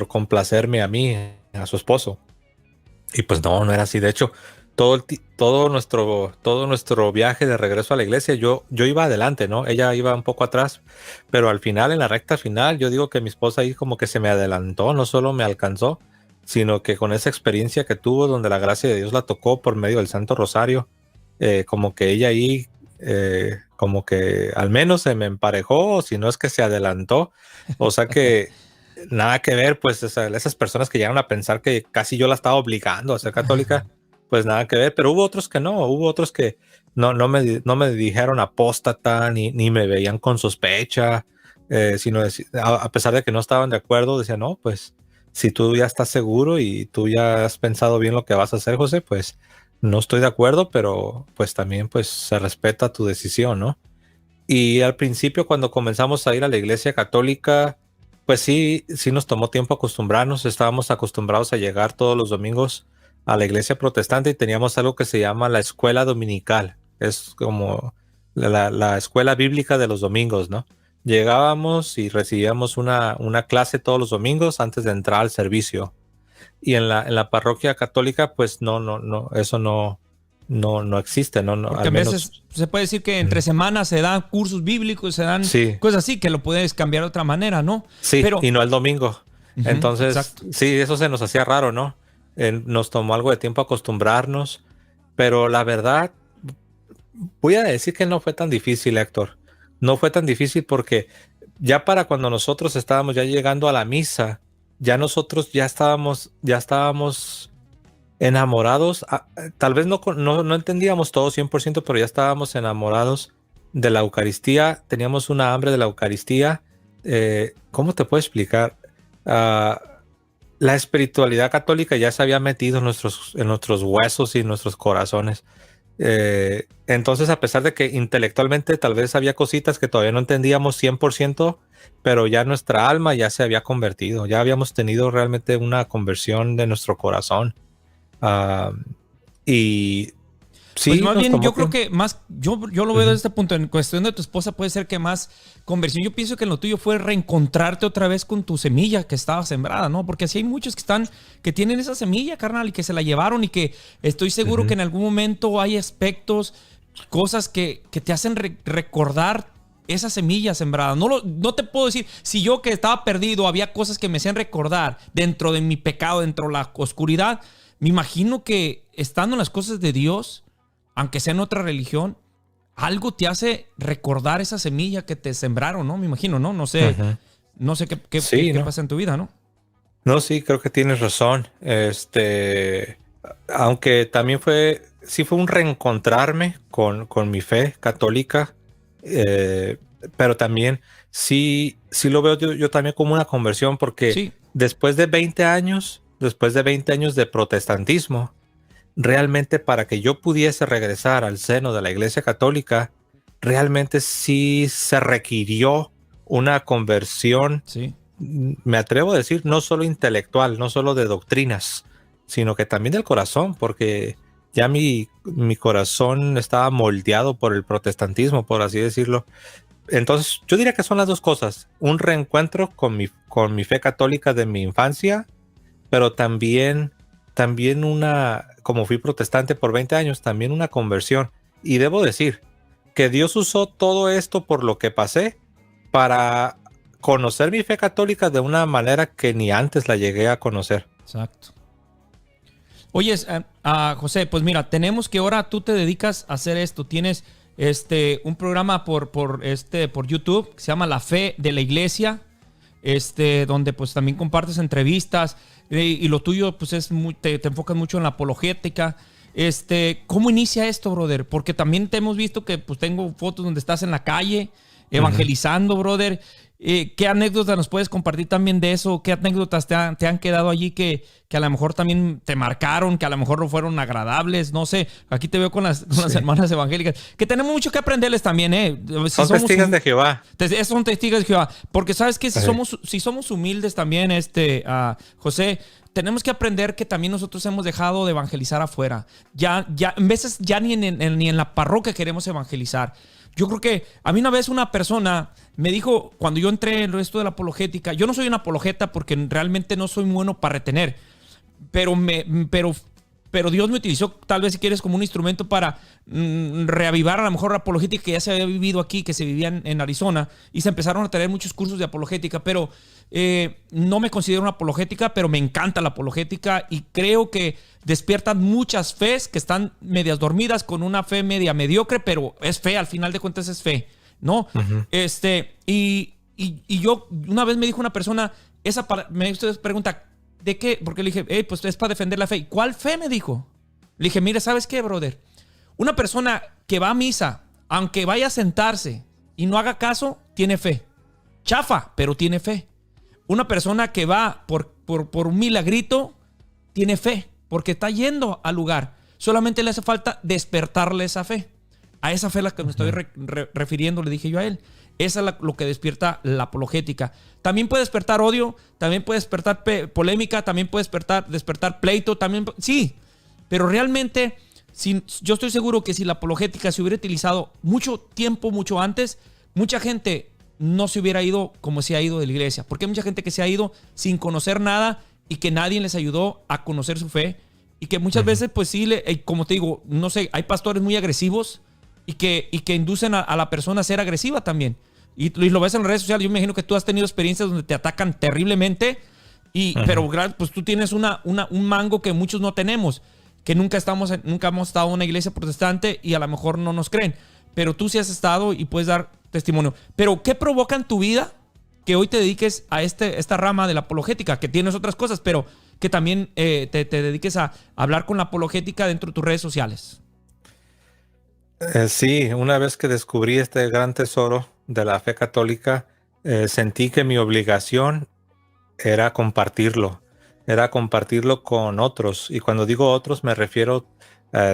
complacerme a mí, a su esposo. Y pues no era así. De hecho, todo nuestro viaje de regreso a la iglesia, yo iba adelante, ¿no? Ella iba un poco atrás, pero al final, en la recta final, yo digo que mi esposa ahí como que se me adelantó, no solo me alcanzó, sino que con esa experiencia que tuvo, donde la gracia de Dios la tocó por medio del Santo Rosario, como que ella ahí, como que al menos se me emparejó, o si no es que se adelantó, o sea que nada que ver, pues esas personas que llegaron a pensar que casi yo la estaba obligando a ser católica, pues nada que ver, pero hubo otros que no, hubo otros que no me dijeron apóstata, ni me veían con sospecha, sino a pesar de que no estaban de acuerdo, decían, no, pues si tú ya estás seguro y tú ya has pensado bien lo que vas a hacer, José, pues no estoy de acuerdo, pero pues también pues se respeta tu decisión, ¿no? Y al principio, cuando comenzamos a ir a la iglesia católica, pues sí nos tomó tiempo acostumbrarnos. Estábamos acostumbrados a llegar todos los domingos a la iglesia protestante y teníamos algo que se llama la escuela dominical. Es como la escuela bíblica de los domingos, ¿no? Llegábamos y recibíamos una clase todos los domingos antes de entrar al servicio. Y en la parroquia católica, pues no, eso no existe, no, Porque al a menos. veces se puede decir que entre semanas se dan cursos bíblicos, se dan Sí. cosas así que lo puedes cambiar de otra manera, ¿no? Sí, Pero, y no el domingo. Entonces, exacto. sí, eso se nos hacía raro, ¿no? Nos tomó algo de tiempo acostumbrarnos, pero la verdad, voy a decir que no fue tan difícil, Héctor. No fue tan difícil porque ya para cuando nosotros estábamos ya llegando a la misa, ya nosotros ya estábamos enamorados. Tal vez no entendíamos todo 100%, pero ya estábamos enamorados de la Eucaristía. Teníamos una hambre de la Eucaristía. ¿Cómo te puedo explicar? La espiritualidad católica ya se había metido en nuestros huesos y en nuestros corazones. Entonces, a pesar de que intelectualmente tal vez había cositas que todavía no entendíamos 100%, pero ya nuestra alma ya se había convertido. Ya habíamos tenido realmente una conversión de nuestro corazón. Y sí, pues más bien, yo creo tiempo. que más, yo lo veo desde este punto. En cuestión de tu esposa, puede ser que más conversión. Yo pienso que en lo tuyo fue reencontrarte otra vez con tu semilla que estaba sembrada, ¿no? Porque así hay muchos que tienen esa semilla, carnal, y que se la llevaron y que estoy seguro que en algún momento hay aspectos, cosas que te hacen recordar esa semilla sembrada. No te puedo decir, si yo que estaba perdido, había cosas que me hacían recordar dentro de mi pecado, dentro de la oscuridad. Me imagino que estando en las cosas de Dios, aunque sea en otra religión, algo te hace recordar esa semilla que te sembraron, ¿no? Me imagino, ¿no? No sé, no sé qué pasa en tu vida, ¿no? No, sí, creo que tienes razón. Aunque también fue un reencontrarme con mi fe católica, pero también sí lo veo yo también como una conversión, porque Sí. después de 20 años de protestantismo, realmente para que yo pudiese regresar al seno de la Iglesia Católica, realmente sí se requirió una conversión. Sí. Me atrevo a decir, no solo intelectual, no solo de doctrinas, sino que también del corazón, porque ya mi corazón estaba moldeado por el protestantismo, por así decirlo. Entonces, yo diría que son las dos cosas: un reencuentro con mi fe católica de mi infancia, pero también como fui protestante por 20 años, también una conversión. Y debo decir que Dios usó todo esto por lo que pasé para conocer mi fe católica de una manera que ni antes la llegué a conocer. Exacto. Oye, José, pues mira, tenemos que ahora tú te dedicas a hacer esto. Tienes un programa por YouTube que se llama La Fe de la Iglesia, donde pues también compartes entrevistas y lo tuyo pues te enfocas mucho en la apologética. ¿Cómo inicia esto, brother? Porque también te hemos visto que pues tengo fotos donde estás en la calle evangelizando, brother. ¿Qué anécdotas nos puedes compartir también de eso? ¿Qué anécdotas te han quedado allí que a lo mejor también te marcaron, que a lo mejor no fueron agradables? No sé, aquí te veo con las hermanas evangélicas, que tenemos mucho que aprenderles también, ¿eh? Son testigos de Jehová. Son testigos de Jehová. Porque sabes que si somos humildes también, José, tenemos que aprender que también nosotros hemos dejado de evangelizar afuera. Ya en veces ya ni en la parroquia queremos evangelizar. Yo creo que a mí una vez una persona me dijo, cuando yo entré en esto de la apologética, yo no soy un apologeta porque realmente no soy muy bueno para retener, pero Dios me utilizó, tal vez si quieres, como un instrumento para reavivar a lo mejor la apologética que ya se había vivido aquí, que se vivía en Arizona, y se empezaron a tener muchos cursos de apologética, pero no me considero una apologética, pero me encanta la apologética y creo que despiertan muchas fes que están medias dormidas con una fe media mediocre, pero es fe, al final de cuentas es fe, ¿no? Uh-huh. Y yo, una vez me dijo una persona, me pregunta, ¿de qué? Porque le dije, pues es para defender la fe. ¿Y cuál fe? Me dijo. Le dije, mire, ¿sabes qué, brother? Una persona que va a misa, aunque vaya a sentarse y no haga caso, tiene fe. Chafa, pero tiene fe. Una persona que va por un milagrito, tiene fe, porque está yendo al lugar. Solamente le hace falta despertarle esa fe. A esa fe a la que me estoy refiriendo, le dije yo a él. Esa es lo que despierta la apologética. También puede despertar odio, también puede despertar polémica, también puede despertar pleito, también sí. Pero realmente, yo estoy seguro que si la apologética se hubiera utilizado mucho tiempo, mucho antes, mucha gente no se hubiera ido como se ha ido de la iglesia. Porque hay mucha gente que se ha ido sin conocer nada y que nadie les ayudó a conocer su fe. Y que muchas veces, pues sí, como te digo, no sé, hay pastores muy agresivos y que inducen a la persona a ser agresiva también. Y lo ves en las redes sociales. Yo me imagino que tú has tenido experiencias donde te atacan terriblemente, pero pues tú tienes un mango que muchos no tenemos, que nunca hemos estado en una iglesia protestante y a lo mejor no nos creen. Pero tú sí has estado y puedes dar testimonio. Pero ¿qué provoca en tu vida que hoy te dediques a esta rama de la apologética? Que tienes otras cosas, pero que también te dediques a hablar con la apologética dentro de tus redes sociales. Sí, una vez que descubrí este gran tesoro de la fe católica, sentí que mi obligación era compartirlo con otros. Y cuando digo otros me refiero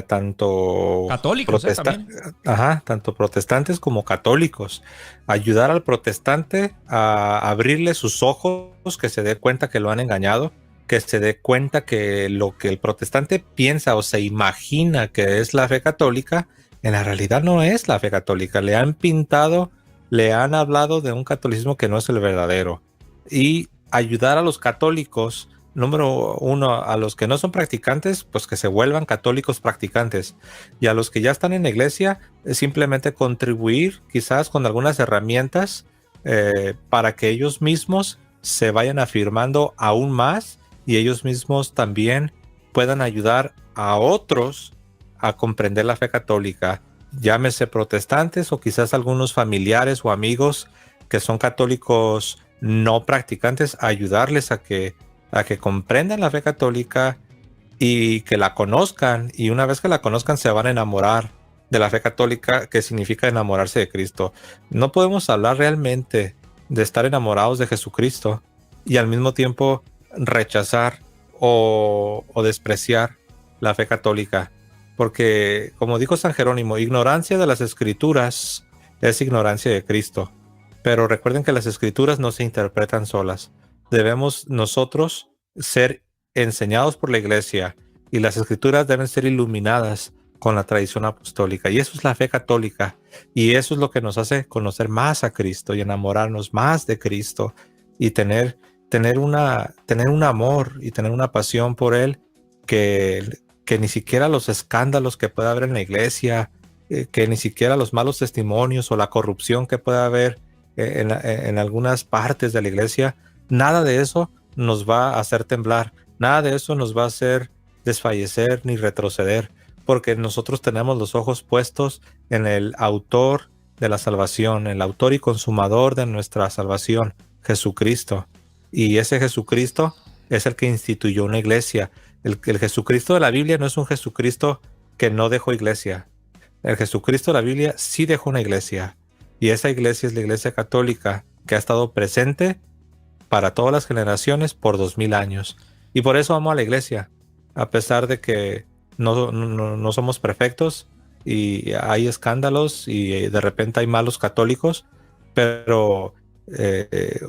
tanto católicos, también. Tanto protestantes como católicos. Ayudar al protestante a abrirle sus ojos, que se dé cuenta que lo han engañado, que se dé cuenta que lo que el protestante piensa o se imagina que es la fe católica, en la realidad no es la fe católica. Le han pintado, le han hablado de un catolicismo que no es el verdadero. Y ayudar a los católicos, número uno, a los que no son practicantes, pues que se vuelvan católicos practicantes. Y a los que ya están en la iglesia, simplemente contribuir quizás con algunas herramientas para que ellos mismos se vayan afirmando aún más y ellos mismos también puedan ayudar a otros a comprender la fe católica, llámese protestantes o quizás algunos familiares o amigos que son católicos no practicantes, ayudarles a que comprendan la fe católica y que la conozcan, y una vez que la conozcan se van a enamorar de la fe católica, que significa enamorarse de Cristo. No podemos hablar realmente de estar enamorados de Jesucristo y al mismo tiempo rechazar o despreciar la fe católica. Porque, como dijo San Jerónimo, ignorancia de las escrituras es ignorancia de Cristo. Pero recuerden que las escrituras no se interpretan solas. Debemos nosotros ser enseñados por la iglesia y las escrituras deben ser iluminadas con la tradición apostólica. Y eso es la fe católica. Y eso es lo que nos hace conocer más a Cristo y enamorarnos más de Cristo y tener un amor y tener una pasión por Él que ni siquiera los escándalos que pueda haber en la iglesia, que ni siquiera los malos testimonios o la corrupción que pueda haber en algunas partes de la iglesia, nada de eso nos va a hacer temblar, nada de eso nos va a hacer desfallecer ni retroceder, porque nosotros tenemos los ojos puestos en el autor de la salvación, el autor y consumador de nuestra salvación, Jesucristo. Y ese Jesucristo es el que instituyó una iglesia. El Jesucristo de la Biblia no es un Jesucristo que no dejó iglesia. El Jesucristo de la Biblia sí dejó una iglesia. Y esa iglesia es la iglesia católica, que ha estado presente para todas las generaciones por 2000 años. Y por eso amo a la iglesia, a pesar de que no somos perfectos y hay escándalos y de repente hay malos católicos, pero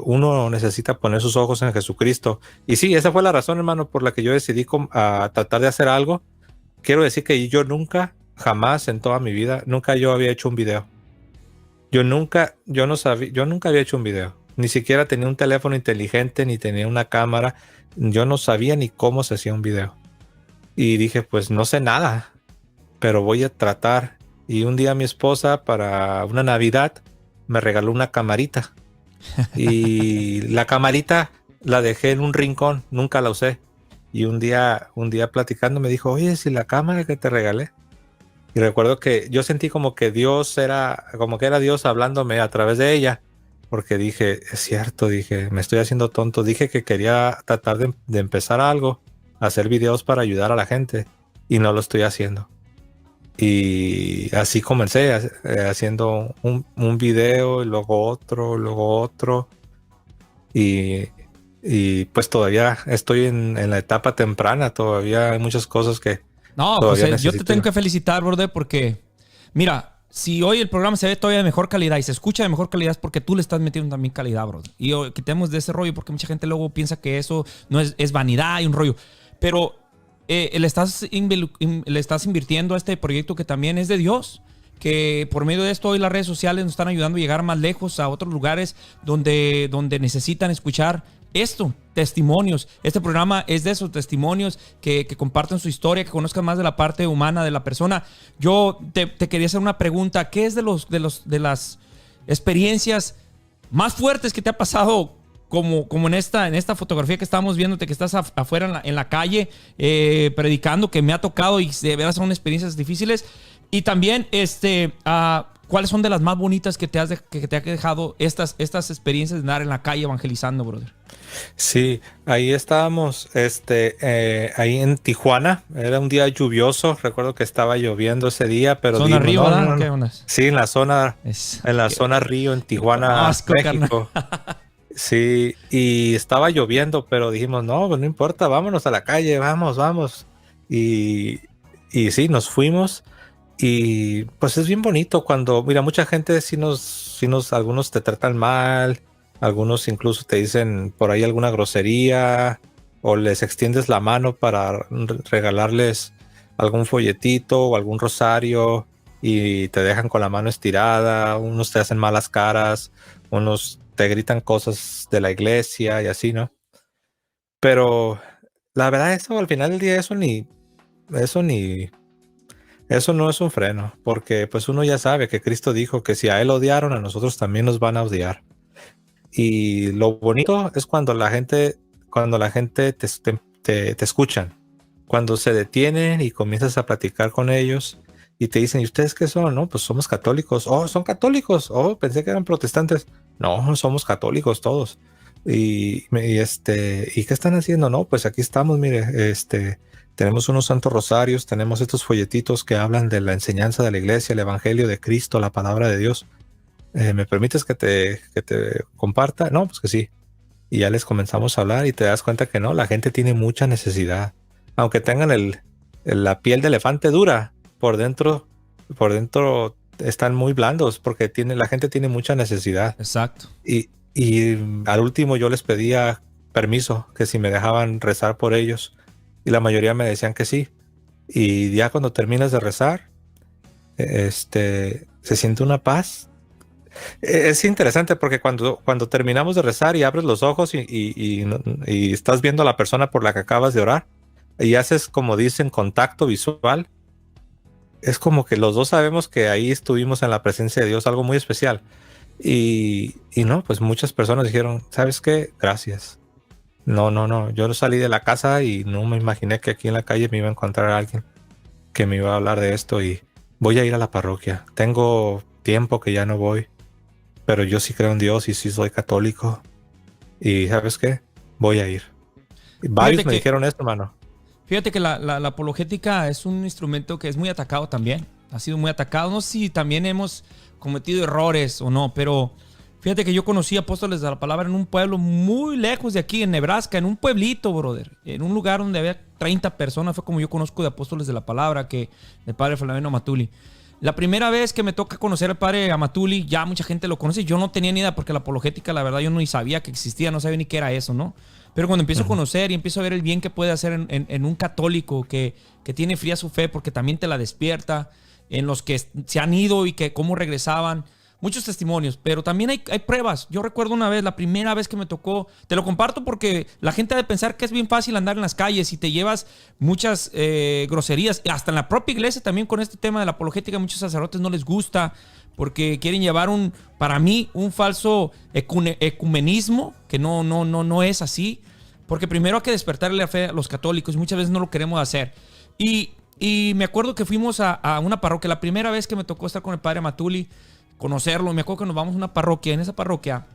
uno necesita poner sus ojos en Jesucristo. Y sí, esa fue la razón, hermano, por la que yo decidí a tratar de hacer algo. Quiero decir que yo nunca, jamás en toda mi vida, nunca yo había hecho un video. Yo nunca había hecho un video. Ni siquiera tenía un teléfono inteligente, ni tenía una cámara. Yo no sabía ni cómo se hacía un video. Y dije, pues no sé nada, pero voy a tratar. Y un día mi esposa, para una Navidad, me regaló una camarita. Y la camarita la dejé en un rincón, nunca la usé. Y un día platicando me dijo, oye, si la cámara que te regalé. Y recuerdo que yo sentí como que era Dios hablándome a través de ella. Porque dije, es cierto, dije, me estoy haciendo tonto. Dije que quería tratar de empezar algo, hacer videos para ayudar a la gente. Y no lo estoy haciendo. Y así comencé haciendo un video, y luego otro. Y pues todavía estoy en la etapa temprana. Todavía hay muchas cosas que No, todavía José, yo te necesito. tengo que felicitar, brother, porque mira, si hoy el programa se ve todavía de mejor calidad y se escucha de mejor calidad es porque tú le estás metiendo también calidad, brother. Y quitemos de ese rollo porque mucha gente luego piensa que eso no es vanidad y un rollo. Pero le estás invirtiendo a este proyecto que también es de Dios. Que por medio de esto hoy las redes sociales nos están ayudando a llegar más lejos a otros lugares donde necesitan escuchar esto, testimonios. Este programa es de esos testimonios que comparten su historia, que conozcan más de la parte humana de la persona. Yo te quería hacer una pregunta. ¿Qué es de las experiencias más fuertes que te ha pasado como en esta fotografía que estamos viéndote, que estás afuera en la calle predicando, que me ha tocado y de verdad son experiencias difíciles? Y también, ¿cuáles son de las más bonitas que te ha dejado estas experiencias de andar en la calle evangelizando, brother? Sí, ahí estábamos, ahí en Tijuana. Era un día lluvioso. Recuerdo que estaba lloviendo ese día, pero ¿Zona Río, verdad? no. ¿Qué onda? Sí, en la zona Río, en Tijuana, asco, México. Sí, y estaba lloviendo, pero dijimos, no, pues no importa, vámonos a la calle, vamos. Y sí, nos fuimos. Y pues es bien bonito cuando, mira, mucha gente algunos te tratan mal, algunos incluso te dicen por ahí alguna grosería, o les extiendes la mano para regalarles algún folletito o algún rosario y te dejan con la mano estirada, unos te hacen malas caras, unos te gritan cosas de la iglesia y así, ¿no? Pero la verdad, eso al final del día, eso no es un freno, porque pues uno ya sabe que Cristo dijo que si a él odiaron, a nosotros también nos van a odiar. Y lo bonito es cuando la gente te escuchan, cuando se detienen y comienzas a platicar con ellos y te dicen, ¿y ustedes qué son? No, pues somos católicos. Oh, son católicos. Oh, pensé que eran protestantes. No, somos católicos todos. ¿Y qué están haciendo? No, pues aquí estamos, mire, tenemos unos santos rosarios, tenemos estos folletitos que hablan de la enseñanza de la iglesia, el evangelio de Cristo, la palabra de Dios. ¿Me permites que te comparta? No, pues que sí. Y ya les comenzamos a hablar y te das cuenta que no, la gente tiene mucha necesidad. Aunque tengan la piel de elefante dura, por dentro están muy blandos porque la gente tiene mucha necesidad. Exacto. Y al último yo les pedía permiso, que si me dejaban rezar por ellos. Y la mayoría me decían que sí. Y ya cuando terminas de rezar, se siente una paz. Es interesante porque cuando terminamos de rezar y abres los ojos y estás viendo a la persona por la que acabas de orar y haces, como dicen, contacto visual, es como que los dos sabemos que ahí estuvimos en la presencia de Dios, algo muy especial. Y no, pues muchas personas dijeron, ¿sabes qué? Gracias. No, yo salí de la casa y no me imaginé que aquí en la calle me iba a encontrar a alguien que me iba a hablar de esto y voy a ir a la parroquia. Tengo tiempo que ya no voy, pero yo sí creo en Dios y sí soy católico. Y ¿sabes qué? Voy a ir. Varios me dijeron esto, hermano. Fíjate que la apologética es un instrumento que es muy atacado también. Ha sido muy atacado. No sé si también hemos cometido errores o no, pero fíjate que yo conocí apóstoles de la palabra en un pueblo muy lejos de aquí, en Nebraska, en un pueblito, brother. En un lugar donde había 30 personas. Fue como yo conozco de apóstoles de la palabra, que el padre Flaviano Amatuli. La primera vez que me toca conocer al padre Amatuli, ya mucha gente lo conoce. Yo no tenía ni idea porque la apologética, la verdad, yo no ni sabía que existía, no sabía ni qué era eso, ¿no? Pero cuando empiezo a conocer y empiezo a ver el bien que puede hacer en un católico que tiene fría su fe porque también te la despierta, en los que se han ido y que cómo regresaban, muchos testimonios, pero también hay pruebas. Yo recuerdo una vez, la primera vez que me tocó, te lo comparto porque la gente ha de pensar que es bien fácil andar en las calles y te llevas muchas groserías, hasta en la propia iglesia también con este tema de la apologética, a muchos sacerdotes no les gusta porque quieren llevar para mí, un falso ecumenismo, que no es así, porque primero hay que despertarle la fe a los católicos y muchas veces no lo queremos hacer. Y me acuerdo que fuimos a una parroquia, la primera vez que me tocó estar con el padre Amatuli, conocerlo, me acuerdo que nos vamos a una parroquia, en esa parroquia,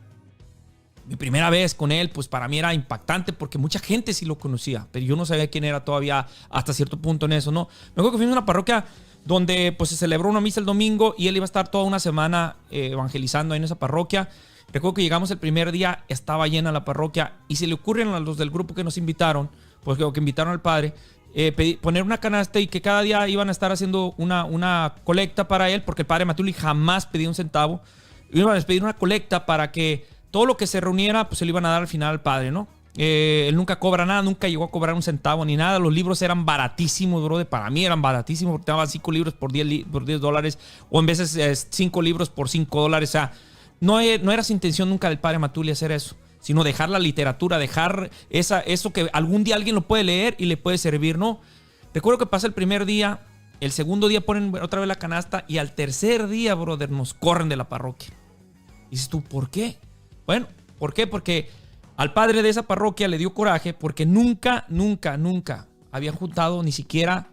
mi primera vez con él, pues para mí era impactante porque mucha gente sí lo conocía, pero yo no sabía quién era todavía hasta cierto punto en eso, ¿no? Me acuerdo que fuimos a una parroquia donde pues se celebró una misa el domingo y él iba a estar toda una semana evangelizando ahí en esa parroquia. Recuerdo que llegamos el primer día, estaba llena la parroquia y se le ocurren a los del grupo que nos invitaron, pues que invitaron al padre, poner una canasta y que cada día iban a estar haciendo una colecta para él, porque el padre Amatuli jamás pedía un centavo. Iban a pedir una colecta para que todo lo que se reuniera, pues se lo iban a dar al final al padre, ¿no? Él nunca cobra nada, nunca llegó a cobrar un centavo ni nada. Los libros eran baratísimos, bro. Para mí eran baratísimos, porque te daban 5 libros por $10, o en veces 5 libros por $5. O sea, no era su intención nunca del padre Amatuli hacer eso, sino dejar la literatura, dejar eso que algún día alguien lo puede leer y le puede servir, ¿no? Recuerdo que pasa el primer día, el segundo día ponen otra vez la canasta y al tercer día, brother, nos corren de la parroquia. Y dices tú, ¿por qué? Bueno, ¿por qué? Porque al padre de esa parroquia le dio coraje porque nunca habían juntado ni siquiera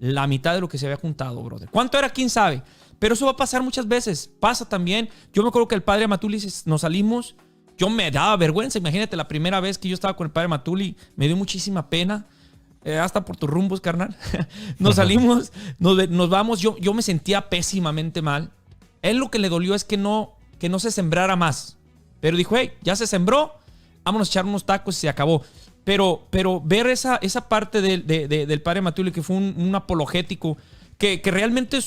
la mitad de lo que se había juntado, brother. ¿Cuánto era? ¿Quién sabe? Pero eso va a pasar muchas veces. Pasa también. Yo me acuerdo que el padre Amatuli nos salimos. Yo me daba vergüenza. Imagínate, la primera vez que yo estaba con el padre Amatuli, me dio muchísima pena. Hasta por tus rumbos, carnal. Nos salimos, nos vamos. Yo me sentía pésimamente mal. Él lo que le dolió es que no se sembrara más. Pero dijo, hey, ya se sembró, vámonos a echar unos tacos y se acabó. Pero ver esa parte del padre Amatuli, que fue un apologético, que realmente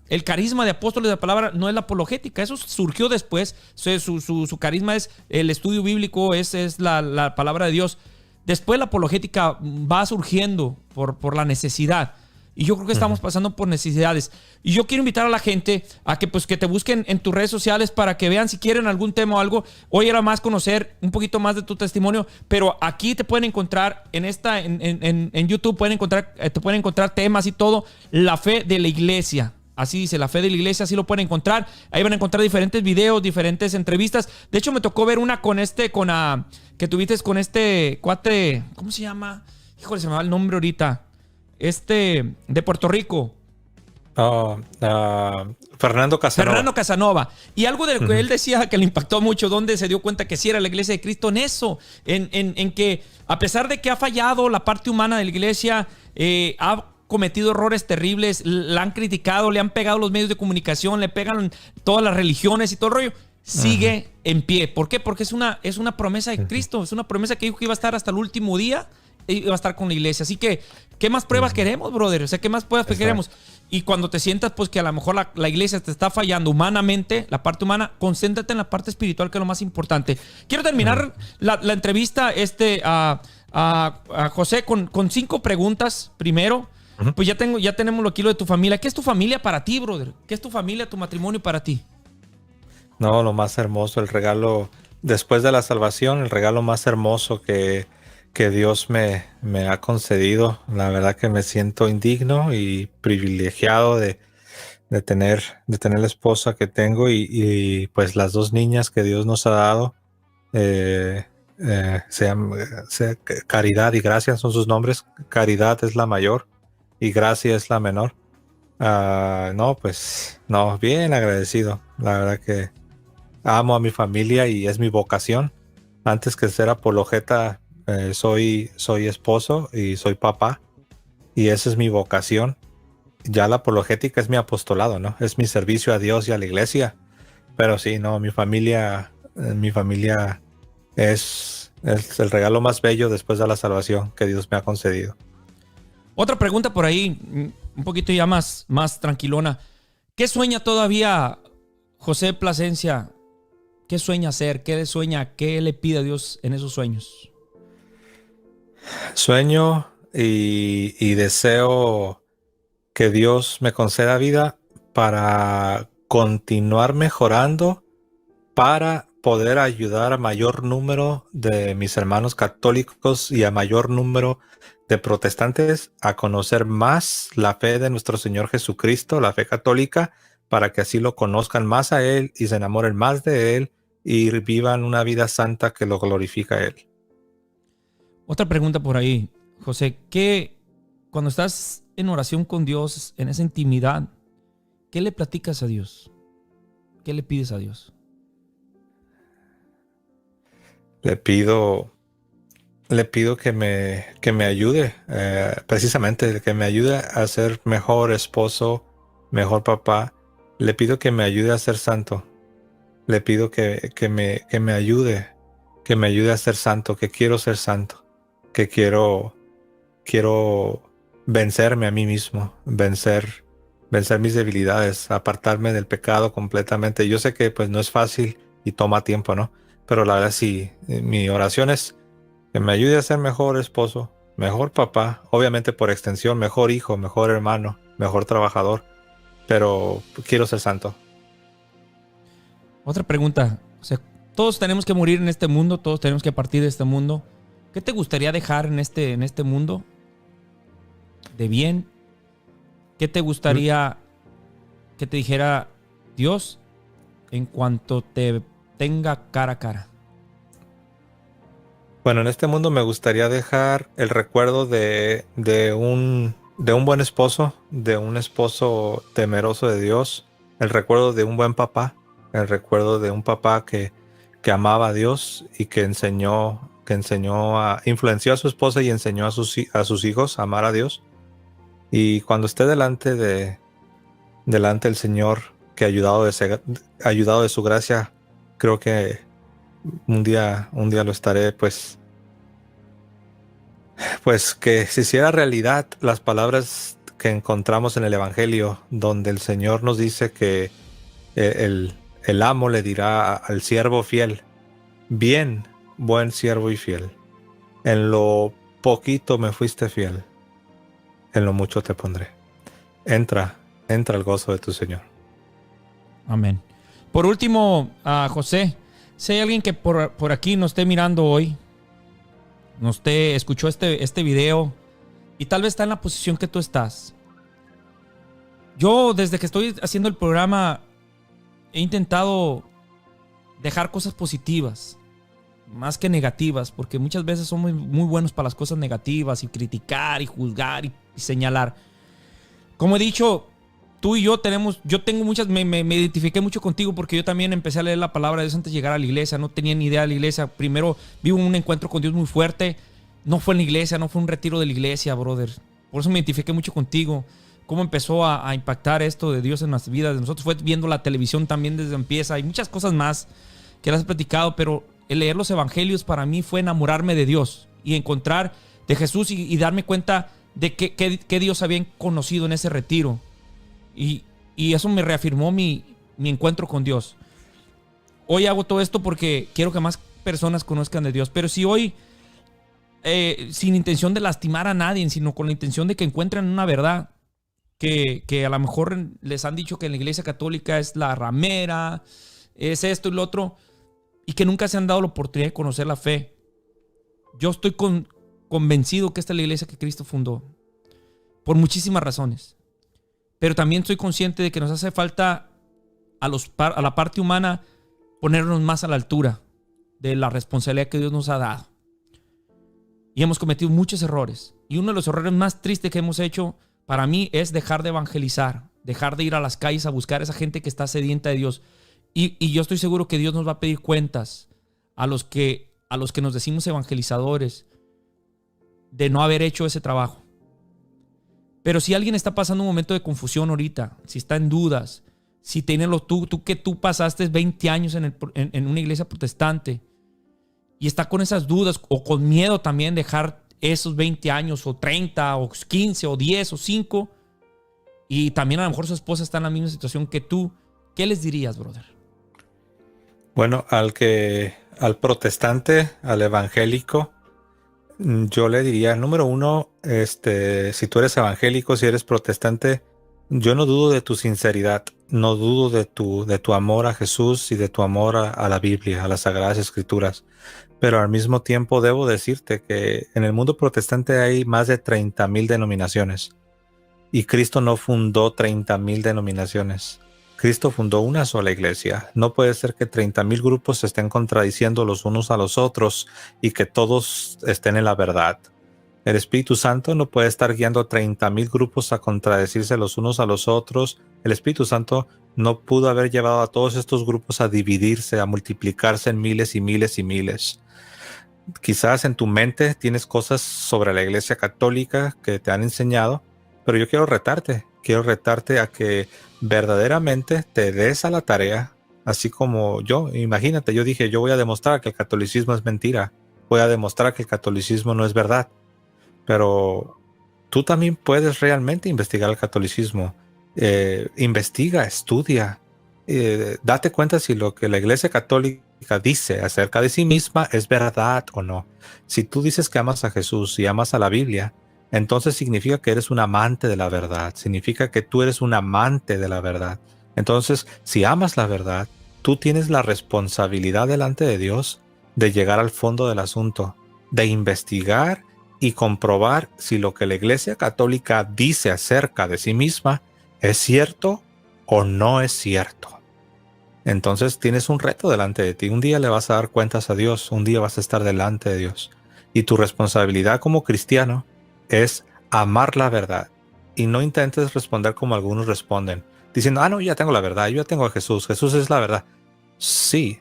el carisma de apóstoles de la palabra no es la apologética, eso surgió después. Su carisma es el estudio bíblico, es la palabra de Dios. Después la apologética va surgiendo por la necesidad. Y yo creo que estamos pasando por necesidades. Y yo quiero invitar a la gente a que te busquen en tus redes sociales para que vean si quieren algún tema o algo. Hoy era más conocer un poquito más de tu testimonio, pero aquí te pueden encontrar en YouTube, te pueden encontrar temas y todo. La fe de la iglesia. Así dice, la fe de la iglesia, así lo pueden encontrar. Ahí van a encontrar diferentes videos, diferentes entrevistas. De hecho, me tocó ver una que tuviste con este cuate, ¿cómo se llama? Híjole, se me va el nombre ahorita. De Puerto Rico. Fernando Casanova. Y algo de lo que él decía que le impactó mucho, donde se dio cuenta que sí era la iglesia de Cristo, en eso, en que a pesar de que ha fallado la parte humana de la iglesia, ha cometido errores terribles, la han criticado, le han pegado los medios de comunicación, le pegan todas las religiones y todo el rollo, sigue en pie. ¿Por qué? Porque es una promesa de Cristo, es una promesa que dijo que iba a estar hasta el último día, iba a estar con la iglesia. Así que, ¿qué más pruebas queremos, brother? O sea, ¿qué más pruebas queremos? Y cuando te sientas, pues, que a lo mejor la iglesia te está fallando humanamente, la parte humana, concéntrate en la parte espiritual, que es lo más importante. Quiero terminar la entrevista a José con 5 preguntas. Primero, pues ya tenemos aquí lo de tu familia. ¿Qué es tu familia para ti, brother? ¿Qué es tu familia, tu matrimonio para ti? No, lo más hermoso, el regalo, después de la salvación, el regalo más hermoso que Dios me ha concedido. La verdad que me siento indigno y privilegiado de tener la esposa que tengo y pues las 2 niñas que Dios nos ha dado. Caridad y Gracia son sus nombres. Caridad es la mayor y Gracia es la menor. No, pues, no, bien agradecido. La verdad que amo a mi familia y es mi vocación. Antes que ser apologeta, soy esposo y soy papá, y esa es mi vocación. Ya la apologética es mi apostolado, ¿no? Es mi servicio a Dios y a la iglesia. Pero sí, no, mi familia es el regalo más bello después de la salvación que Dios me ha concedido. Otra pregunta por ahí, un poquito ya más tranquilona. ¿Qué sueña todavía José Plasencia? ¿Qué sueña hacer? ¿Qué le sueña? ¿Qué le pide a Dios en esos sueños? Sueño y deseo que Dios me conceda vida para continuar mejorando, para poder ayudar a mayor número de mis hermanos católicos y a mayor número de protestantes a conocer más la fe de nuestro Señor Jesucristo, la fe católica, para que así lo conozcan más a Él y se enamoren más de Él y vivan una vida santa que lo glorifica a Él. Otra pregunta por ahí, José. Cuando estás en oración con Dios, en esa intimidad, ¿qué le platicas a Dios? ¿Qué le pides a Dios? Le pido que me ayude, precisamente que me ayude a ser mejor esposo, mejor papá. Le pido que me ayude a ser santo. Le pido que me ayude a ser santo, que quiero ser santo, que quiero vencerme a mí mismo, vencer mis debilidades, apartarme del pecado completamente. Yo sé que pues no es fácil y toma tiempo, ¿no? Pero la verdad sí, mi oración es que me ayude a ser mejor esposo, mejor papá, obviamente por extensión, mejor hijo, mejor hermano, mejor trabajador, pero quiero ser santo. Otra pregunta. O sea, todos tenemos que morir en este mundo, todos tenemos que partir de este mundo. ¿Qué te gustaría dejar en este mundo de bien? ¿Qué te gustaría que te dijera Dios en cuanto te tenga cara a cara? Bueno, en este mundo me gustaría dejar el recuerdo de un buen esposo, de un esposo temeroso de Dios, el recuerdo de un buen papá, el recuerdo de un papá que amaba a Dios y que influenció a su esposa y enseñó a sus hijos a amar a Dios. Y cuando esté delante del Señor, que ayudado de su gracia, creo que un día lo estaré, pues que se hiciera realidad las palabras que encontramos en el Evangelio, donde el Señor nos dice que el amo le dirá al siervo fiel: bien, buen siervo y fiel, en lo poquito me fuiste fiel, en lo mucho te pondré. Entra al gozo de tu Señor. Amén. Por último, José, si hay alguien que por aquí nos esté mirando hoy, escuchó este video y tal vez está en la posición que tú estás. Yo, desde que estoy haciendo el programa, he intentado dejar cosas positivas más que negativas, porque muchas veces somos muy buenos para las cosas negativas y criticar y juzgar y señalar. Como he dicho, tú y yo me identifiqué mucho contigo, porque yo también empecé a leer la palabra de Dios antes de llegar a la iglesia. No tenía ni idea de la iglesia. Primero vi un encuentro con Dios muy fuerte. No fue en la iglesia, no fue un retiro de la iglesia, brother. Por eso me identifiqué mucho contigo. Cómo empezó a impactar esto de Dios en las vidas de nosotros. Fue viendo la televisión también desde empieza. Hay muchas cosas más que las he platicado, pero el leer los evangelios para mí fue enamorarme de Dios y encontrar de Jesús y darme cuenta de qué Dios había conocido en ese retiro. Y eso me reafirmó mi encuentro con Dios. Hoy hago todo esto porque quiero que más personas conozcan de Dios. Pero si hoy, sin intención de lastimar a nadie, sino con la intención de que encuentren una verdad, que a lo mejor les han dicho que en la iglesia católica es la ramera, es esto y lo otro, y que nunca se han dado la oportunidad de conocer la fe. Yo estoy convencido que esta es la iglesia que Cristo fundó, por muchísimas razones. Pero también soy consciente de que nos hace falta a la parte humana ponernos más a la altura de la responsabilidad que Dios nos ha dado. Y hemos cometido muchos errores. Y uno de los errores más tristes que hemos hecho para mí es dejar de evangelizar, dejar de ir a las calles a buscar a esa gente que está sedienta de Dios. Y yo estoy seguro que Dios nos va a pedir cuentas a los que nos decimos evangelizadores de no haber hecho ese trabajo. Pero si alguien está pasando un momento de confusión ahorita, si está en dudas, si tiene tú pasaste 20 años en una iglesia protestante y está con esas dudas o con miedo también de dejar esos 20 años o 30 o 15 o 10 o 5 y también a lo mejor su esposa está en la misma situación que tú, ¿qué les dirías, brother? Bueno, al protestante, al evangélico, yo le diría, número uno, si tú eres evangélico, si eres protestante, yo no dudo de tu sinceridad, no dudo de tu amor a Jesús y de tu amor a la Biblia, a las Sagradas Escrituras. Pero al mismo tiempo debo decirte que en el mundo protestante hay más de 30,000 denominaciones. Y Cristo no fundó 30,000 denominaciones. Cristo fundó una sola iglesia. No puede ser que 30,000 grupos se estén contradiciendo los unos a los otros y que todos estén en la verdad. El Espíritu Santo no puede estar guiando a 30,000 grupos a contradecirse los unos a los otros. El Espíritu Santo no pudo haber llevado a todos estos grupos a dividirse, a multiplicarse en miles y miles y miles. Quizás en tu mente tienes cosas sobre la Iglesia Católica que te han enseñado, pero yo quiero retarte a que verdaderamente te des a la tarea, así como yo. Imagínate, yo dije, yo voy a demostrar que el catolicismo es mentira, voy a demostrar que el catolicismo no es verdad, pero tú también puedes realmente investigar el catolicismo. Investiga, estudia, date cuenta si lo que la Iglesia Católica dice acerca de sí misma es verdad o no. Si tú dices que amas a Jesús y amas a la Biblia, entonces significa que eres un amante de la verdad, significa que tú eres un amante de la verdad. Entonces, si amas la verdad, tú tienes la responsabilidad delante de Dios de llegar al fondo del asunto, de investigar y comprobar si lo que la Iglesia Católica dice acerca de sí misma es cierto o no es cierto. Entonces tienes un reto delante de ti. Un día le vas a dar cuentas a Dios, un día vas a estar delante de Dios. Y tu responsabilidad como cristiano es amar la verdad. Y no intentes responder como algunos responden, diciendo, no, ya tengo la verdad, yo ya tengo a Jesús, Jesús es la verdad. Sí,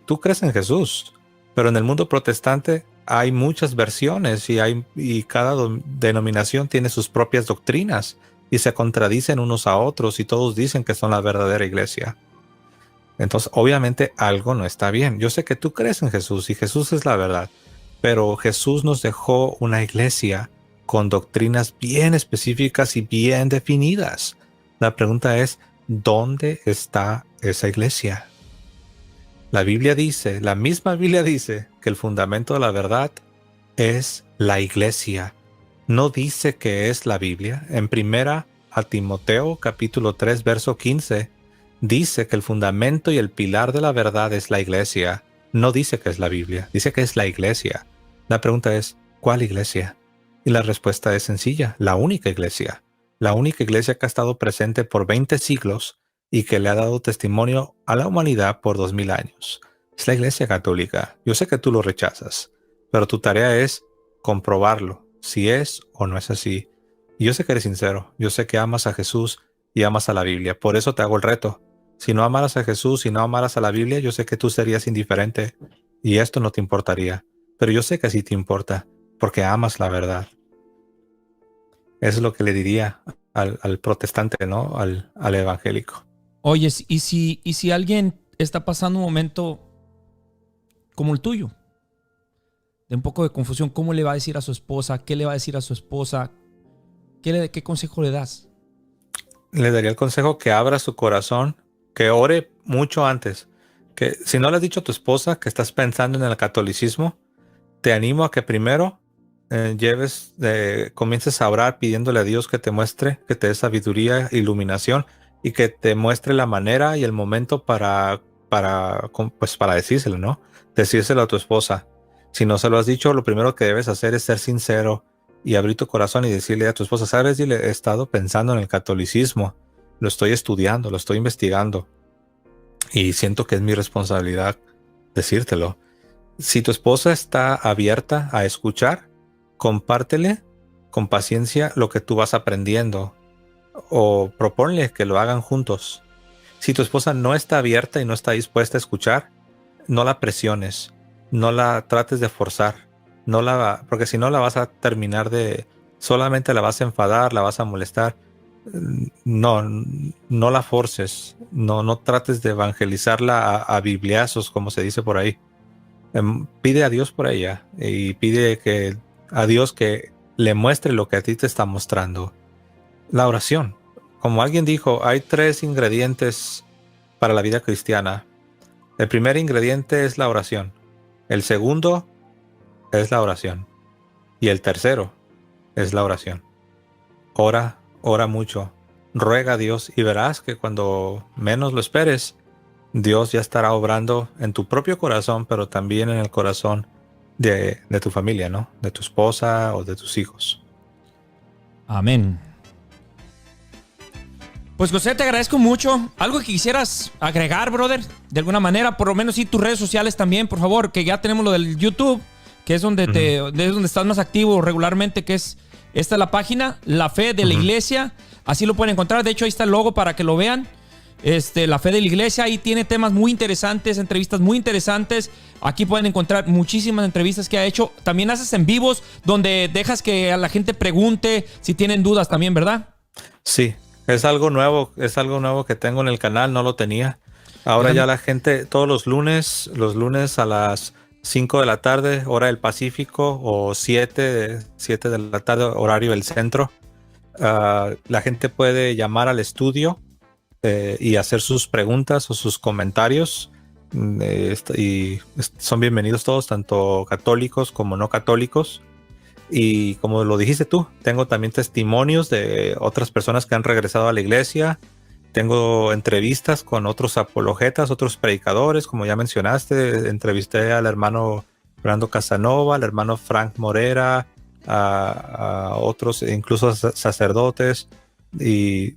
tú crees en Jesús, pero en el mundo protestante hay muchas versiones y cada denominación tiene sus propias doctrinas y se contradicen unos a otros y todos dicen que son la verdadera iglesia. Entonces, obviamente algo no está bien. Yo sé que tú crees en Jesús y Jesús es la verdad, pero Jesús nos dejó una iglesia con doctrinas bien específicas y bien definidas. La pregunta es, ¿dónde está esa iglesia? La misma Biblia dice que el fundamento de la verdad es la iglesia. No dice que es la Biblia. En primera a Timoteo capítulo 3 verso 15 dice que el fundamento y el pilar de la verdad es la iglesia. No dice que es la Biblia, dice que es la iglesia. La pregunta es, ¿cuál iglesia? Y la respuesta es sencilla, la única iglesia. La única iglesia que ha estado presente por 20 siglos y que le ha dado testimonio a la humanidad por 2000 años. Es la Iglesia Católica. Yo sé que tú lo rechazas, pero tu tarea es comprobarlo, si es o no es así. Y yo sé que eres sincero, yo sé que amas a Jesús y amas a la Biblia. Por eso te hago el reto. Si no amaras a Jesús y no amaras a la Biblia, yo sé que tú serías indiferente y esto no te importaría. Pero yo sé que sí te importa, porque amas la verdad. Eso es lo que le diría al protestante, ¿no? Al evangélico. Oye, y si alguien está pasando un momento como el tuyo, de un poco de confusión, ¿cómo le va a decir a su esposa? ¿Qué le va a decir a su esposa? ¿Qué consejo le das? Le daría el consejo que abra su corazón, que ore mucho antes. Que si no le has dicho a tu esposa que estás pensando en el catolicismo, te animo a que primero comiences a orar pidiéndole a Dios que te muestre, que te dé sabiduría, iluminación y que te muestre la manera y el momento para decírselo, ¿no? Decírselo a tu esposa. Si no se lo has dicho, lo primero que debes hacer es ser sincero y abrir tu corazón y decirle a tu esposa, ¿sabes? Dile, he estado pensando en el catolicismo, lo estoy estudiando, lo estoy investigando y siento que es mi responsabilidad decírtelo. Si tu esposa está abierta a escuchar, compártele con paciencia lo que tú vas aprendiendo o proponle que lo hagan juntos. Si tu esposa no está abierta y no está dispuesta a escuchar, no la presiones, no la trates de forzar, porque si no la vas a terminar solamente la vas a enfadar, la vas a molestar. No, no la forces, no trates de evangelizarla a bibliazos, como se dice por ahí. Pide a Dios por ella y pide a Dios que le muestre lo que a ti te está mostrando. La oración. Como alguien dijo, hay 3 ingredientes para la vida cristiana. El primer ingrediente es la oración. El segundo es la oración. Y el tercero es la oración. Ora mucho. Ruega a Dios y verás que cuando menos lo esperes, Dios ya estará obrando en tu propio corazón, pero también en el corazón de tu familia, ¿no? De tu esposa o de tus hijos. Amén. Pues José, te agradezco mucho. ¿Algo que quisieras agregar, brother? De alguna manera, por lo menos sí tus redes sociales también, por favor, que ya tenemos lo del YouTube, que es donde es donde estás más activo regularmente, que es esta es la página, La Fe de la Iglesia. Así lo pueden encontrar. De hecho, ahí está el logo para que lo vean. La Fe de la Iglesia. Ahí tiene temas muy interesantes, entrevistas muy interesantes. Aquí pueden encontrar muchísimas entrevistas que ha hecho. También haces en vivos donde dejas que a la gente pregunte si tienen dudas también, ¿verdad? Sí. Es algo nuevo que tengo en el canal, no lo tenía. Ahora ya la gente, todos los lunes a las 5 de la tarde, hora del Pacífico, o 7 de la tarde, horario del centro, la gente puede llamar al estudio y hacer sus preguntas o sus comentarios. Y son bienvenidos todos, tanto católicos como no católicos. Y como lo dijiste tú, tengo también testimonios de otras personas que han regresado a la iglesia. Tengo entrevistas con otros apologetas, otros predicadores, como ya mencionaste. Entrevisté al hermano Fernando Casanova, al hermano Frank Morera, a otros, incluso sacerdotes. Y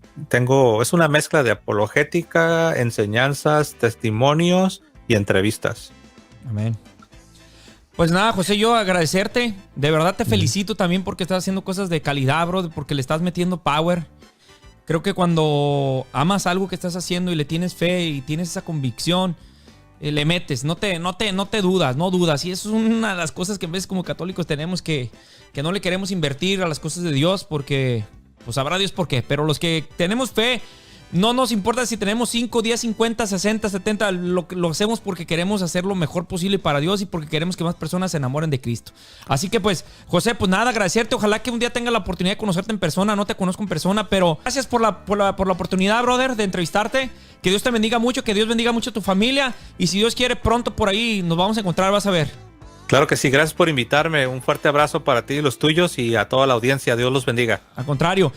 es una mezcla de apologética, enseñanzas, testimonios y entrevistas. Amén. Pues nada, José, yo agradecerte. De verdad te felicito también porque estás haciendo cosas de calidad, bro, porque le estás metiendo power. Creo que cuando amas algo que estás haciendo y le tienes fe y tienes esa convicción, le metes, no te dudas. Y eso es una de las cosas que a veces como católicos tenemos que no le queremos invertir a las cosas de Dios porque, pues sabrá Dios por qué. Pero los que tenemos fe, no nos importa si tenemos 5, 10, 50, 60, 70. Lo hacemos porque queremos hacer lo mejor posible para Dios y porque queremos que más personas se enamoren de Cristo. Así que pues, José, pues nada, agradecerte. Ojalá que un día tenga la oportunidad de conocerte en persona. No te conozco en persona, pero gracias por la oportunidad, brother, de entrevistarte. Que Dios te bendiga mucho, que Dios bendiga mucho a tu familia. Y si Dios quiere, pronto por ahí nos vamos a encontrar, vas a ver. Claro que sí, gracias por invitarme. Un fuerte abrazo para ti y los tuyos y a toda la audiencia. Dios los bendiga. Al contrario.